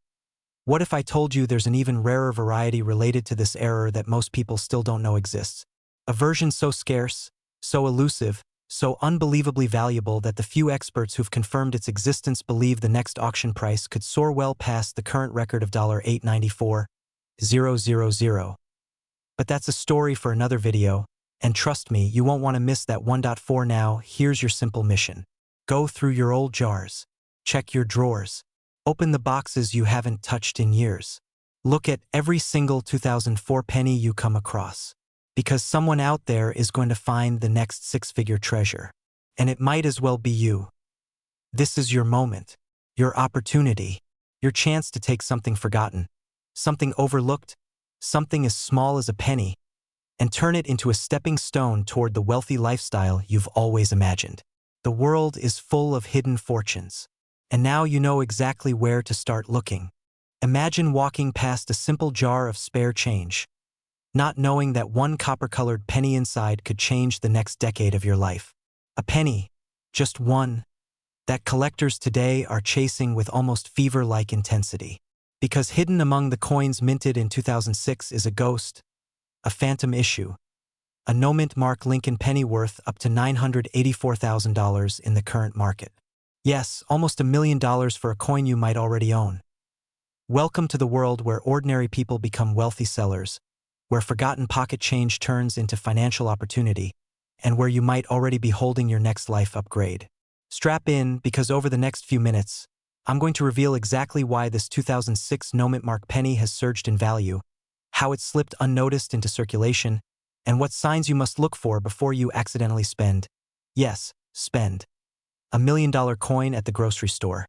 What if I told you there's an even rarer variety related to this error that most people still don't know exists? A version so scarce, so elusive, so unbelievably valuable that the few experts who've confirmed its existence believe the next auction price could soar well past the current record of $894,000. But that's a story for another video, and trust me, you won't want to miss that 1.4 now. Here's your simple mission. Go through your old jars. Check your drawers. Open the boxes you haven't touched in years. Look at every single 2004 penny you come across. Because someone out there is going to find the next 6-figure treasure. And it might as well be you. This is your moment, your opportunity, your chance to take something forgotten, something overlooked, something as small as a penny, and turn it into a stepping stone toward the wealthy lifestyle you've always imagined. The world is full of hidden fortunes. And now you know exactly where to start looking. Imagine walking past a simple jar of spare change, not knowing that one copper-colored penny inside could change the next decade of your life. A penny, just one, that collectors today are chasing with almost fever-like intensity. Because hidden among the coins minted in 2006 is a ghost, a phantom issue, a no-mint mark Lincoln penny worth up to $984,000 in the current market. Yes, almost $1 million for a coin you might already own. Welcome to the world where ordinary people become wealthy sellers, where forgotten pocket change turns into financial opportunity, and where you might already be holding your next life upgrade. Strap in, because over the next few minutes, I'm going to reveal exactly why this 2006 no-mint mark penny has surged in value, how it slipped unnoticed into circulation, and what signs you must look for before you accidentally spend, yes, spend, $1 million coin at the grocery store.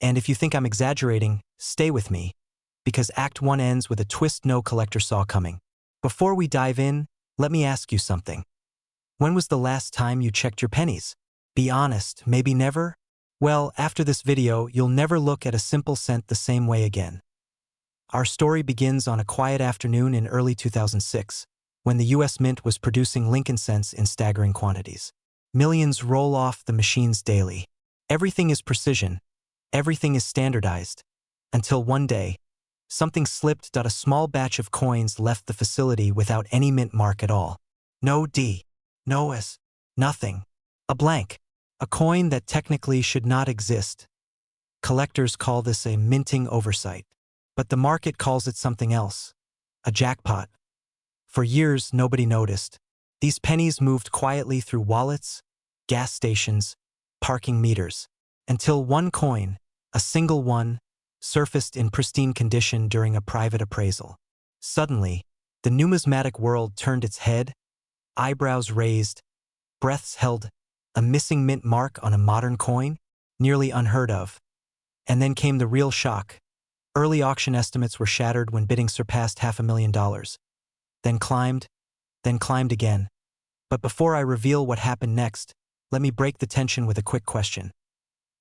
And if you think I'm exaggerating, stay with me, because Act 1 ends with a twist no collector saw coming. Before we dive in, let me ask you something. When was the last time you checked your pennies? Be honest, maybe never? Well, after this video, you'll never look at a simple cent the same way again. Our story begins on a quiet afternoon in early 2006, when the US Mint was producing Lincoln cents in staggering quantities. Millions roll off the machines daily. Everything is precision. Everything is standardized. Until one day, something slipped. A small batch of coins left the facility without any mint mark at all. No D, no S, nothing. A blank. A coin that technically should not exist. Collectors call this a minting oversight. But the market calls it something else. A jackpot. For years, nobody noticed. These pennies moved quietly through wallets, gas stations, parking meters, until one coin, a single one, surfaced in pristine condition during a private appraisal. Suddenly, the numismatic world turned its head, eyebrows raised, breaths held. A missing mint mark on a modern coin? Nearly unheard of. And then came the real shock. Early auction estimates were shattered when bidding surpassed $500,000. Then climbed again. But before I reveal what happened next, let me break the tension with a quick question.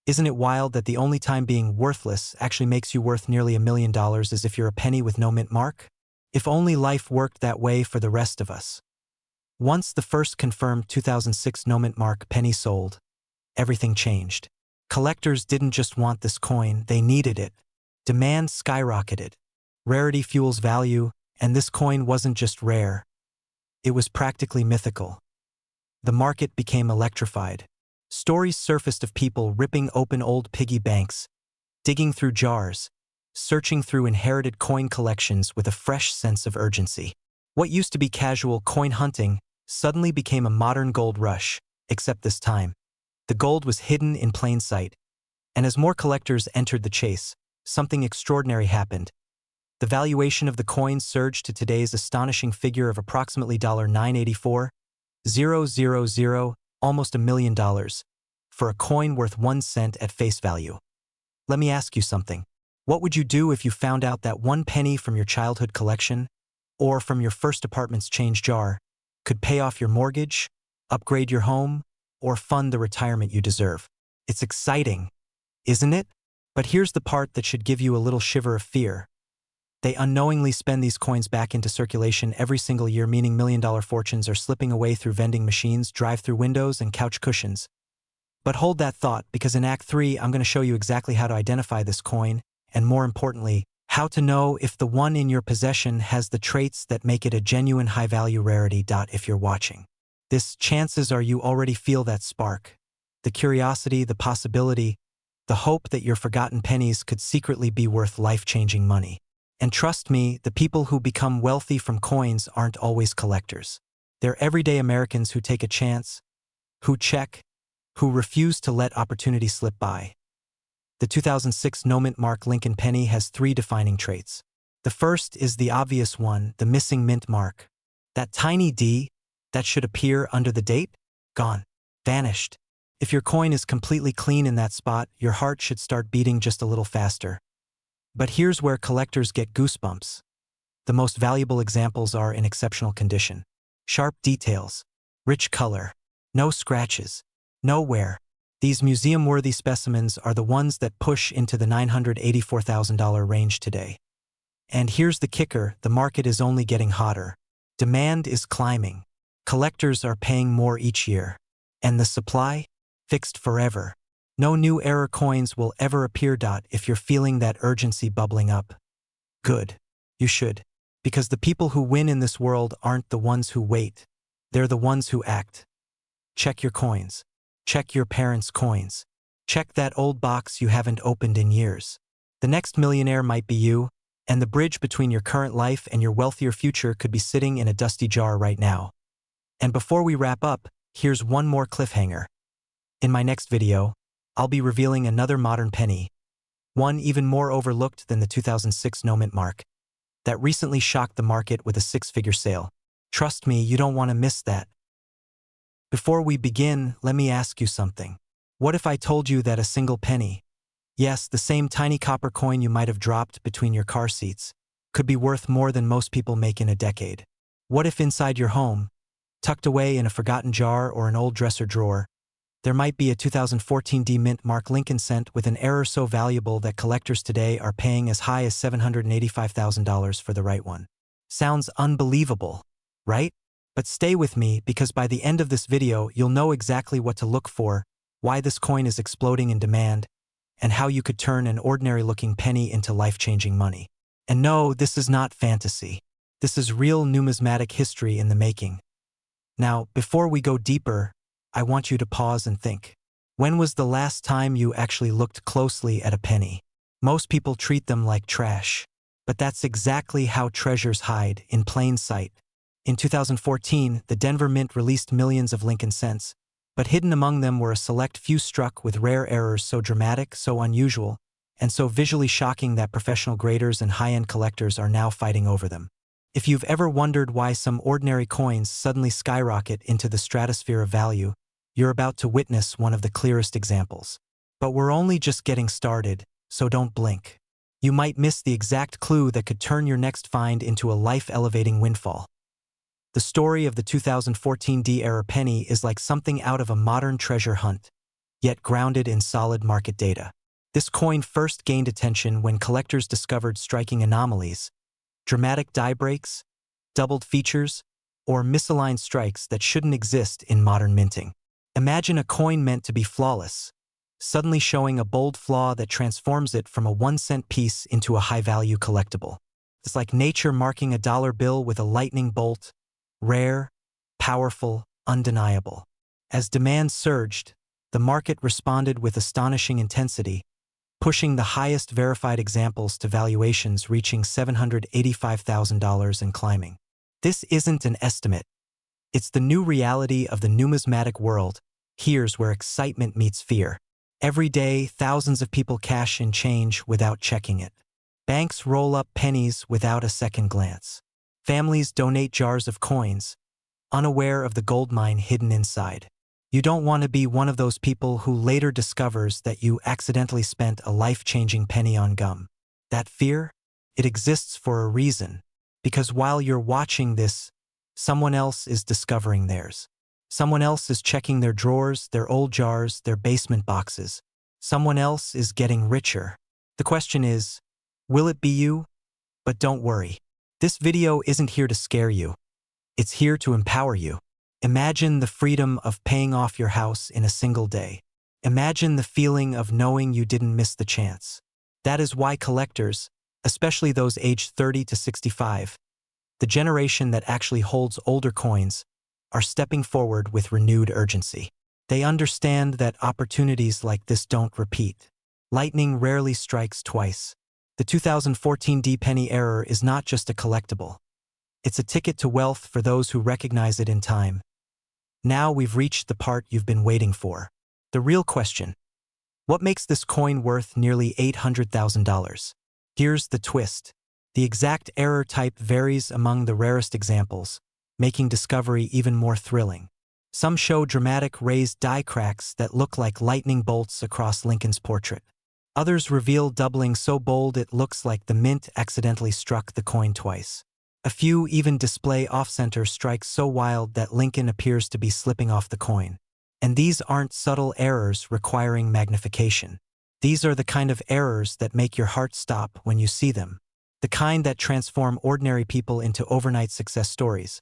Isn't it wild that the only time being worthless actually makes you worth nearly $1 million as if you're a penny with no mint mark? If only life worked that way for the rest of us. Once the first confirmed 2006 no-mint mark penny sold, everything changed. Collectors didn't just want this coin, they needed it. Demand skyrocketed. Rarity fuels value, and this coin wasn't just rare. It was practically mythical. The market became electrified. Stories surfaced of people ripping open old piggy banks, digging through jars, searching through inherited coin collections with a fresh sense of urgency. What used to be casual coin hunting suddenly became a modern gold rush, except this time, the gold was hidden in plain sight. And as more collectors entered the chase, something extraordinary happened. The valuation of the coin surged to today's astonishing figure of approximately $984,000, almost $1 million, for a coin worth 1 cent at face value. Let me ask you something. What would you do if you found out that one penny from your childhood collection, or from your first apartment's change jar, could pay off your mortgage, upgrade your home, or fund the retirement you deserve? It's exciting, isn't it? But here's the part that should give you a little shiver of fear. They unknowingly spend these coins back into circulation every single year, meaning million-dollar fortunes are slipping away through vending machines, drive-through windows, and couch cushions. But hold that thought, because in Act 3, I'm going to show you exactly how to identify this coin, and more importantly, how to know if the one in your possession has the traits that make it a genuine high-value rarity. If you're watching this, chances are you already feel that spark. The curiosity, the possibility, the hope that your forgotten pennies could secretly be worth life-changing money. And trust me, the people who become wealthy from coins aren't always collectors. They're everyday Americans who take a chance, who check, who refuse to let opportunity slip by. The 2006 no-mint mark Lincoln penny has 3 defining traits. The first is the obvious one, the missing mint mark. That tiny D that should appear under the date? Gone. Vanished. If your coin is completely clean in that spot, your heart should start beating just a little faster. But here's where collectors get goosebumps. The most valuable examples are in exceptional condition. Sharp details, rich color, no scratches, no wear. These museum-worthy specimens are the ones that push into the $984,000 range today. And here's the kicker, the market is only getting hotter. Demand is climbing. Collectors are paying more each year. And the supply? Fixed forever. No new error coins will ever appear. If you're feeling that urgency bubbling up, good. You should. Because the people who win in this world aren't the ones who wait. They're the ones who act. Check your coins. Check your parents' coins. Check that old box you haven't opened in years. The next millionaire might be you, and the bridge between your current life and your wealthier future could be sitting in a dusty jar right now. And before we wrap up, here's one more cliffhanger. In my next video, I'll be revealing another modern penny, one even more overlooked than the 2006 no-mint mark, that recently shocked the market with a six-figure sale. Trust me, you don't want to miss that. Before we begin, let me ask you something. What if I told you that a single penny, yes, the same tiny copper coin you might have dropped between your car seats, could be worth more than most people make in a decade? What if inside your home, tucked away in a forgotten jar or an old dresser drawer, there might be a 2014 D-Mint Mark Lincoln cent with an error so valuable that collectors today are paying as high as $785,000 for the right one? Sounds unbelievable, right? But stay with me, because by the end of this video you'll know exactly what to look for, why this coin is exploding in demand, and how you could turn an ordinary-looking penny into life-changing money. And no, this is not fantasy. This is real numismatic history in the making. Now, before we go deeper, I want you to pause and think. When was the last time you actually looked closely at a penny? Most people treat them like trash. But that's exactly how treasures hide, in plain sight. In 2014, the Denver Mint released millions of Lincoln cents, but hidden among them were a select few struck with rare errors so dramatic, so unusual, and so visually shocking that professional graders and high-end collectors are now fighting over them. If you've ever wondered why some ordinary coins suddenly skyrocket into the stratosphere of value, you're about to witness one of the clearest examples. But we're only just getting started, so don't blink. You might miss the exact clue that could turn your next find into a life-elevating windfall. The story of the 2014 D-era penny is like something out of a modern treasure hunt, yet grounded in solid market data. This coin first gained attention when collectors discovered striking anomalies, dramatic die breaks, doubled features, or misaligned strikes that shouldn't exist in modern minting. Imagine a coin meant to be flawless, suddenly showing a bold flaw that transforms it from a 1-cent piece into a high-value collectible. It's like nature marking a dollar bill with a lightning bolt, rare, powerful, undeniable. As demand surged, the market responded with astonishing intensity, pushing the highest verified examples to valuations reaching $785,000 and climbing. This isn't an estimate. It's the new reality of the numismatic world. Here's where excitement meets fear. Every day, thousands of people cash in change without checking it. Banks roll up pennies without a second glance. Families donate jars of coins, unaware of the goldmine hidden inside. You don't want to be one of those people who later discovers that you accidentally spent a life-changing penny on gum. That fear? It exists for a reason. Because while you're watching this, someone else is discovering theirs. Someone else is checking their drawers, their old jars, their basement boxes. Someone else is getting richer. The question is, will it be you? But don't worry. This video isn't here to scare you. It's here to empower you. Imagine the freedom of paying off your house in a single day. Imagine the feeling of knowing you didn't miss the chance. That is why collectors, especially those aged 30 to 65, the generation that actually holds older coins, are stepping forward with renewed urgency. They understand that opportunities like this don't repeat. Lightning rarely strikes twice. The 2014 D-penny error is not just a collectible. It's a ticket to wealth for those who recognize it in time. Now we've reached the part you've been waiting for. The real question: what makes this coin worth nearly $800,000? Here's the twist. The exact error type varies among the rarest examples, making discovery even more thrilling. Some show dramatic raised die cracks that look like lightning bolts across Lincoln's portrait. Others reveal doubling so bold it looks like the mint accidentally struck the coin twice. A few even display off-center strikes so wild that Lincoln appears to be slipping off the coin. And these aren't subtle errors requiring magnification. These are the kind of errors that make your heart stop when you see them. The kind that transform ordinary people into overnight success stories.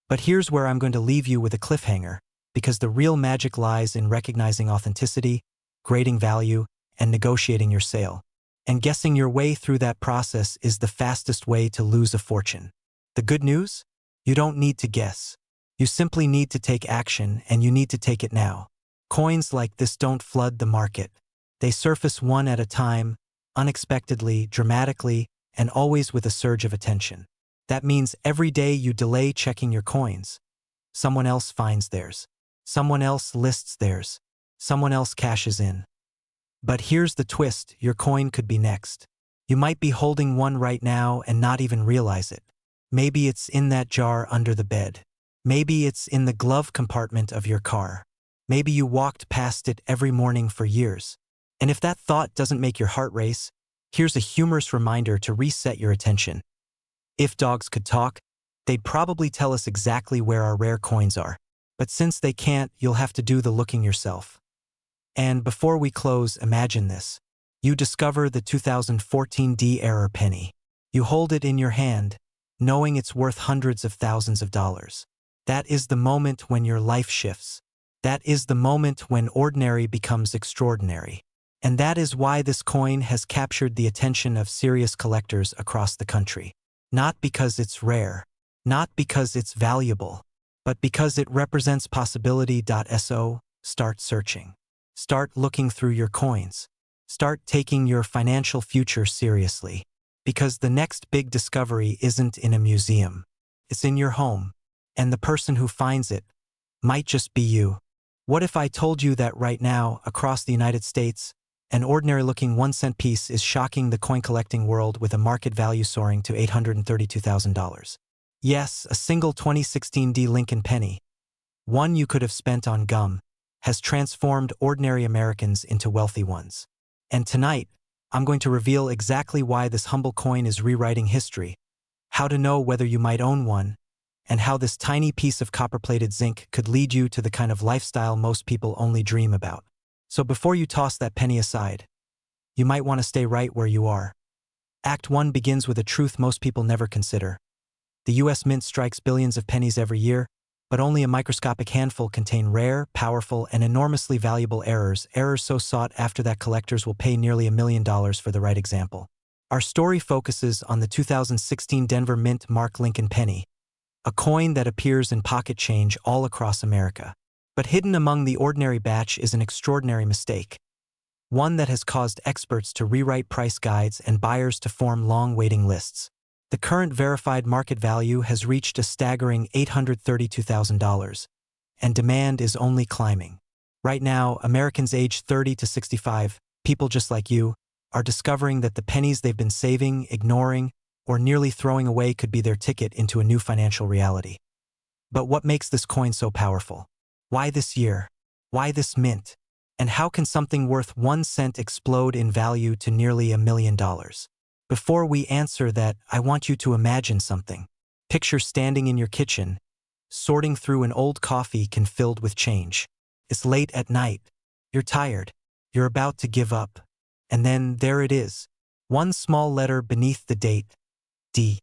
But here's where I'm going to leave you with a cliffhanger, because the real magic lies in recognizing authenticity, grading value, and negotiating your sale. And guessing your way through that process is the fastest way to lose a fortune. The good news? You don't need to guess. You simply need to take action, and you need to take it now. Coins like this don't flood the market. They surface one at a time, unexpectedly, dramatically, and always with a surge of attention. That means every day you delay checking your coins, someone else finds theirs. Someone else lists theirs. Someone else cashes in. But here's the twist, your coin could be next. You might be holding one right now and not even realize it. Maybe it's in that jar under the bed. Maybe it's in the glove compartment of your car. Maybe you walked past it every morning for years. And if that thought doesn't make your heart race, here's a humorous reminder to reset your attention. If dogs could talk, they'd probably tell us exactly where our rare coins are. But since they can't, you'll have to do the looking yourself. And before we close, imagine this. You discover the 2014 D-era penny. You hold it in your hand, knowing it's worth hundreds of thousands of dollars. That is the moment when your life shifts. That is the moment when ordinary becomes extraordinary. And that is why this coin has captured the attention of serious collectors across the country. Not because it's rare, not because it's valuable, but because it represents possibility. So, start searching. Start looking through your coins. Start taking your financial future seriously. Because the next big discovery isn't in a museum. It's in your home. And the person who finds it might just be you. What if I told you that right now, across the United States, an ordinary-looking 1-cent piece is shocking the coin-collecting world with a market value soaring to $832,000? Yes, a single 2016 D Lincoln penny, one you could have spent on gum, has transformed ordinary Americans into wealthy ones. And tonight, I'm going to reveal exactly why this humble coin is rewriting history, how to know whether you might own one, and how this tiny piece of copper-plated zinc could lead you to the kind of lifestyle most people only dream about. So before you toss that penny aside, you might want to stay right where you are. Act 1 begins with a truth most people never consider. The U.S. Mint strikes billions of pennies every year, but only a microscopic handful contain rare, powerful, and enormously valuable errors so sought after that collectors will pay nearly $1 million for the right example. Our story focuses on the 2016 Denver Mint Mark Lincoln penny, a coin that appears in pocket change all across America. But hidden among the ordinary batch is an extraordinary mistake, one that has caused experts to rewrite price guides and buyers to form long waiting lists. The current verified market value has reached a staggering $832,000, and demand is only climbing. Right now, Americans aged 30 to 65, people just like you, are discovering that the pennies they've been saving, ignoring, or nearly throwing away could be their ticket into a new financial reality. But what makes this coin so powerful? Why this year? Why this mint? And how can something worth 1 cent explode in value to nearly $1 million? Before we answer that, I want you to imagine something. Picture standing in your kitchen, sorting through an old coffee can filled with change. It's late at night. You're tired. You're about to give up. And then there it is. One small letter beneath the date. D.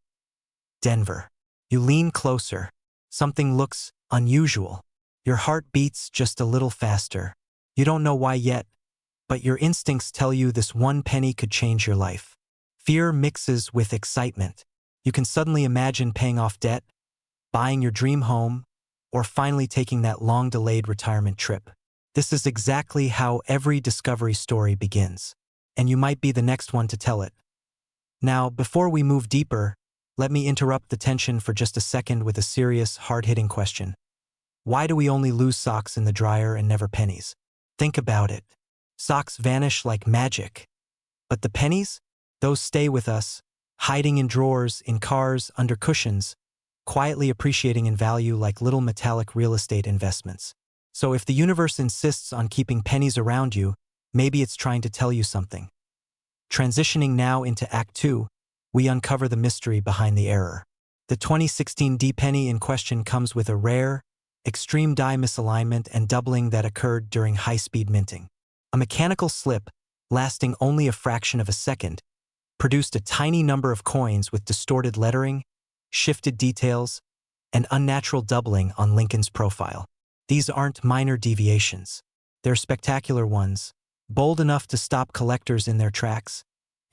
Denver. You lean closer. Something looks unusual. Your heart beats just a little faster. You don't know why yet, but your instincts tell you this one penny could change your life. Fear mixes with excitement. You can suddenly imagine paying off debt, buying your dream home, or finally taking that long-delayed retirement trip. This is exactly how every discovery story begins, and you might be the next one to tell it. Now, before we move deeper, let me interrupt the tension for just a second with a serious, hard-hitting question. Why do we only lose socks in the dryer and never pennies? Think about it. Socks vanish like magic. But the pennies? Those stay with us, hiding in drawers, in cars, under cushions, quietly appreciating in value like little metallic real estate investments. So if the universe insists on keeping pennies around you, maybe it's trying to tell you something. Transitioning now into Act 2, we uncover the mystery behind the error. The 2016 D penny in question comes with a rare, extreme die misalignment and doubling that occurred during high-speed minting. A mechanical slip, lasting only a fraction of a second, produced a tiny number of coins with distorted lettering, shifted details, and unnatural doubling on Lincoln's profile. These aren't minor deviations. They're spectacular ones, bold enough to stop collectors in their tracks,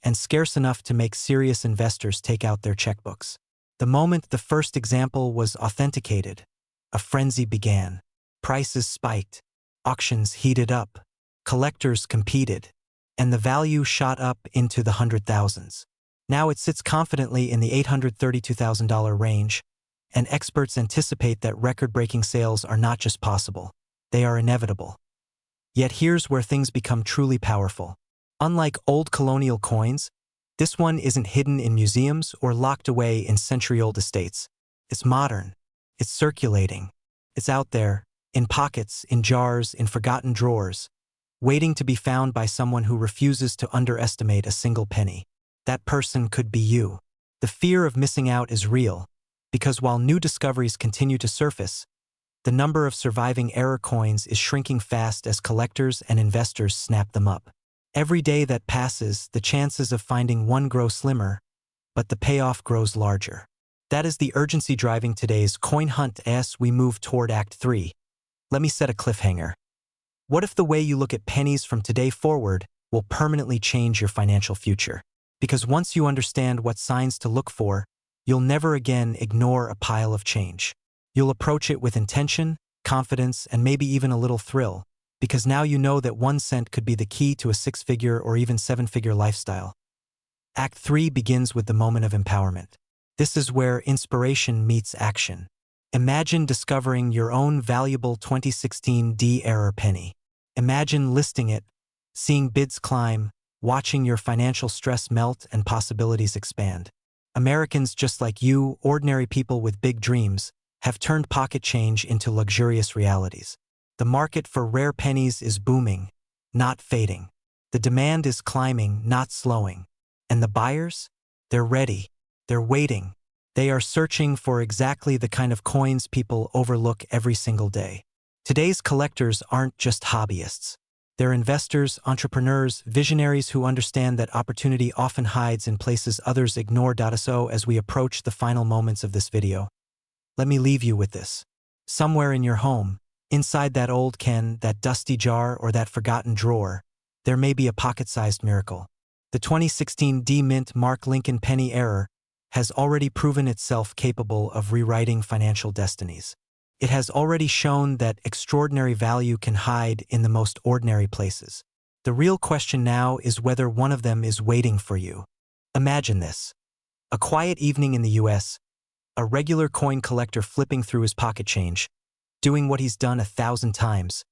and scarce enough to make serious investors take out their checkbooks. The moment the first example was authenticated, a frenzy began. Prices spiked, auctions heated up, collectors competed, and the value shot up into the hundred thousands. Now it sits confidently in the $832,000 range, and experts anticipate that record-breaking sales are not just possible, they are inevitable. Yet here's where things become truly powerful. Unlike old colonial coins, this one isn't hidden in museums or locked away in century-old estates. It's modern. It's circulating. It's out there, in pockets, in jars, in forgotten drawers, waiting to be found by someone who refuses to underestimate a single penny. That person could be you. The fear of missing out is real, because while new discoveries continue to surface, the number of surviving error coins is shrinking fast as collectors and investors snap them up. Every day that passes, the chances of finding one grow slimmer, but the payoff grows larger. That is the urgency driving today's coin hunt as we move toward Act 3. Let me set a cliffhanger. What if the way you look at pennies from today forward will permanently change your financial future? Because once you understand what signs to look for, you'll never again ignore a pile of change. You'll approach it with intention, confidence, and maybe even a little thrill, because now you know that 1 cent could be the key to a 6-figure or even 7-figure lifestyle. Act 3 begins with the moment of empowerment. This is where inspiration meets action. Imagine discovering your own valuable 2016 D-era penny. Imagine listing it, seeing bids climb, watching your financial stress melt and possibilities expand. Americans just like you, ordinary people with big dreams, have turned pocket change into luxurious realities. The market for rare pennies is booming, not fading. The demand is climbing, not slowing. And the buyers? They're ready. They're waiting. They are searching for exactly the kind of coins people overlook every single day. Today's collectors aren't just hobbyists. They're investors, entrepreneurs, visionaries who understand that opportunity often hides in places others ignore. So as we approach the final moments of this video, let me leave you with this. Somewhere in your home, inside that old can, that dusty jar, or that forgotten drawer, there may be a pocket-sized miracle. The 2016 D-Mint Mark Lincoln penny error has already proven itself capable of rewriting financial destinies. It has already shown that extraordinary value can hide in the most ordinary places. The real question now is whether one of them is waiting for you. Imagine this. A quiet evening in the US, a regular coin collector flipping through his pocket change, doing what he's done 1,000 times,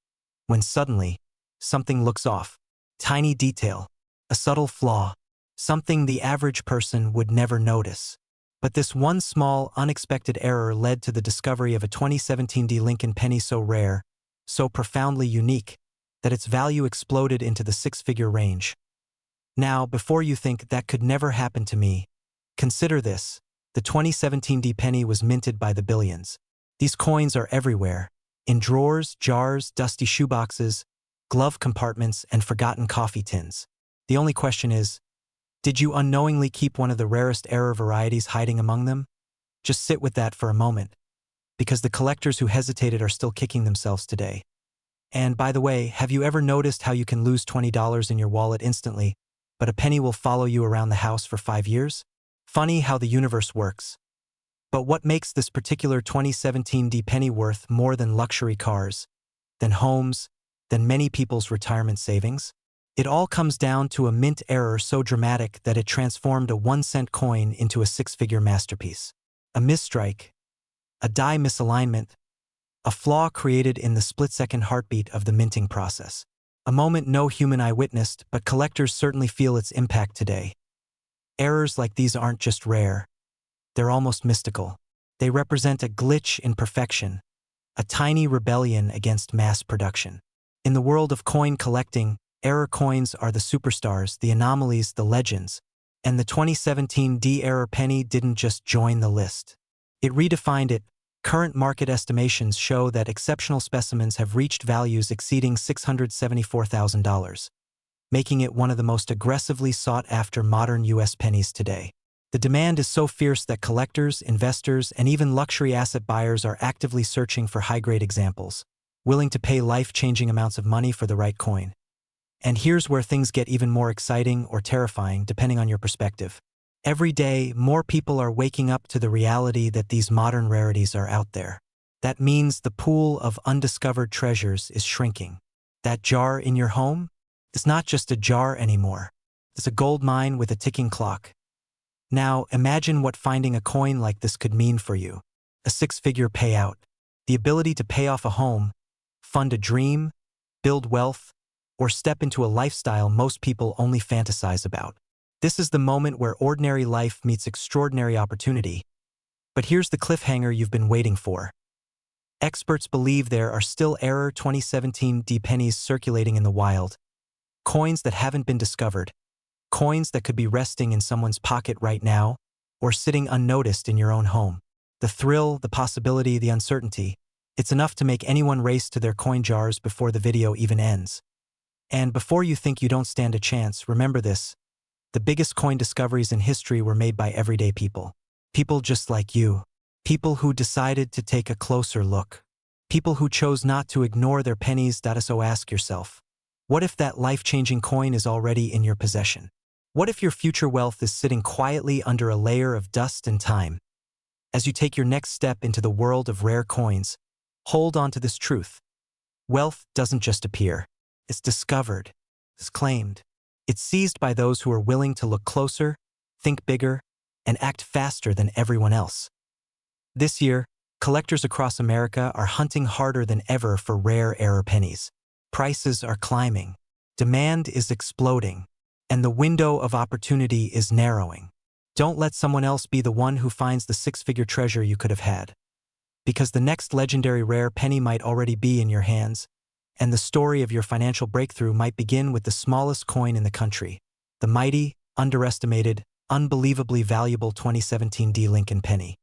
when suddenly, something looks off. Tiny detail, a subtle flaw, something the average person would never notice. But this one small, unexpected error led to the discovery of a 2017 D Lincoln penny so rare, so profoundly unique, that its value exploded into the 6-figure range. Now, before you think that could never happen to me, consider this. The 2017 D penny was minted by the billions. These coins are everywhere, in drawers, jars, dusty shoeboxes, glove compartments, and forgotten coffee tins. The only question is, did you unknowingly keep one of the rarest error varieties hiding among them? Just sit with that for a moment, because the collectors who hesitated are still kicking themselves today. And by the way, have you ever noticed how you can lose $20 in your wallet instantly, but a penny will follow you around the house for 5 years? Funny how the universe works. But what makes this particular 2017 D penny worth more than luxury cars, than homes, than many people's retirement savings? It all comes down to a mint error so dramatic that it transformed a 1-cent coin into a 6-figure masterpiece. A misstrike, a die misalignment, a flaw created in the split-second heartbeat of the minting process. A moment no human eye witnessed, but collectors certainly feel its impact today. Errors like these aren't just rare. They're almost mystical. They represent a glitch in perfection, a tiny rebellion against mass production. In the world of coin collecting, error coins are the superstars, the anomalies, the legends, and the 2017 D-error penny didn't just join the list. It redefined it. Current market estimations show that exceptional specimens have reached values exceeding $674,000, making it one of the most aggressively sought-after modern U.S. pennies today. The demand is so fierce that collectors, investors, and even luxury asset buyers are actively searching for high-grade examples. willing to pay life-changing amounts of money for the right coin. And here's where things get even more exciting or terrifying, depending on your perspective. Every day, more people are waking up to the reality that these modern rarities are out there. That means the pool of undiscovered treasures is shrinking. That jar in your home is not just a jar anymore. It's a gold mine with a ticking clock. Now, imagine what finding a coin like this could mean for you. A six-figure payout, the ability to pay off a home, fund a dream, build wealth, or step into a lifestyle most people only fantasize about. This is the moment where ordinary life meets extraordinary opportunity. But here's the cliffhanger you've been waiting for. Experts believe there are still rare 2017 pennies circulating in the wild. Coins that haven't been discovered. Coins that could be resting in someone's pocket right now, or sitting unnoticed in your own home. The thrill, the possibility, the uncertainty. It's enough to make anyone race to their coin jars before the video even ends. And before you think you don't stand a chance, remember this. The biggest coin discoveries in history were made by everyday people. People just like you. People who decided to take a closer look. People who chose not to ignore their pennies. So ask yourself, what if that life-changing coin is already in your possession? What if your future wealth is sitting quietly under a layer of dust and time? As you take your next step into the world of rare coins, hold on to this truth. Wealth doesn't just appear. It's discovered. It's claimed. It's seized by those who are willing to look closer, think bigger, and act faster than everyone else. This year, collectors across America are hunting harder than ever for rare pennies. Prices are climbing, demand is exploding, and the window of opportunity is narrowing. Don't let someone else be the one who finds the six-figure treasure you could have had. Because the next legendary rare penny might already be in your hands, and the story of your financial breakthrough might begin with the smallest coin in the country, the mighty, underestimated, unbelievably valuable 2017 Lincoln penny.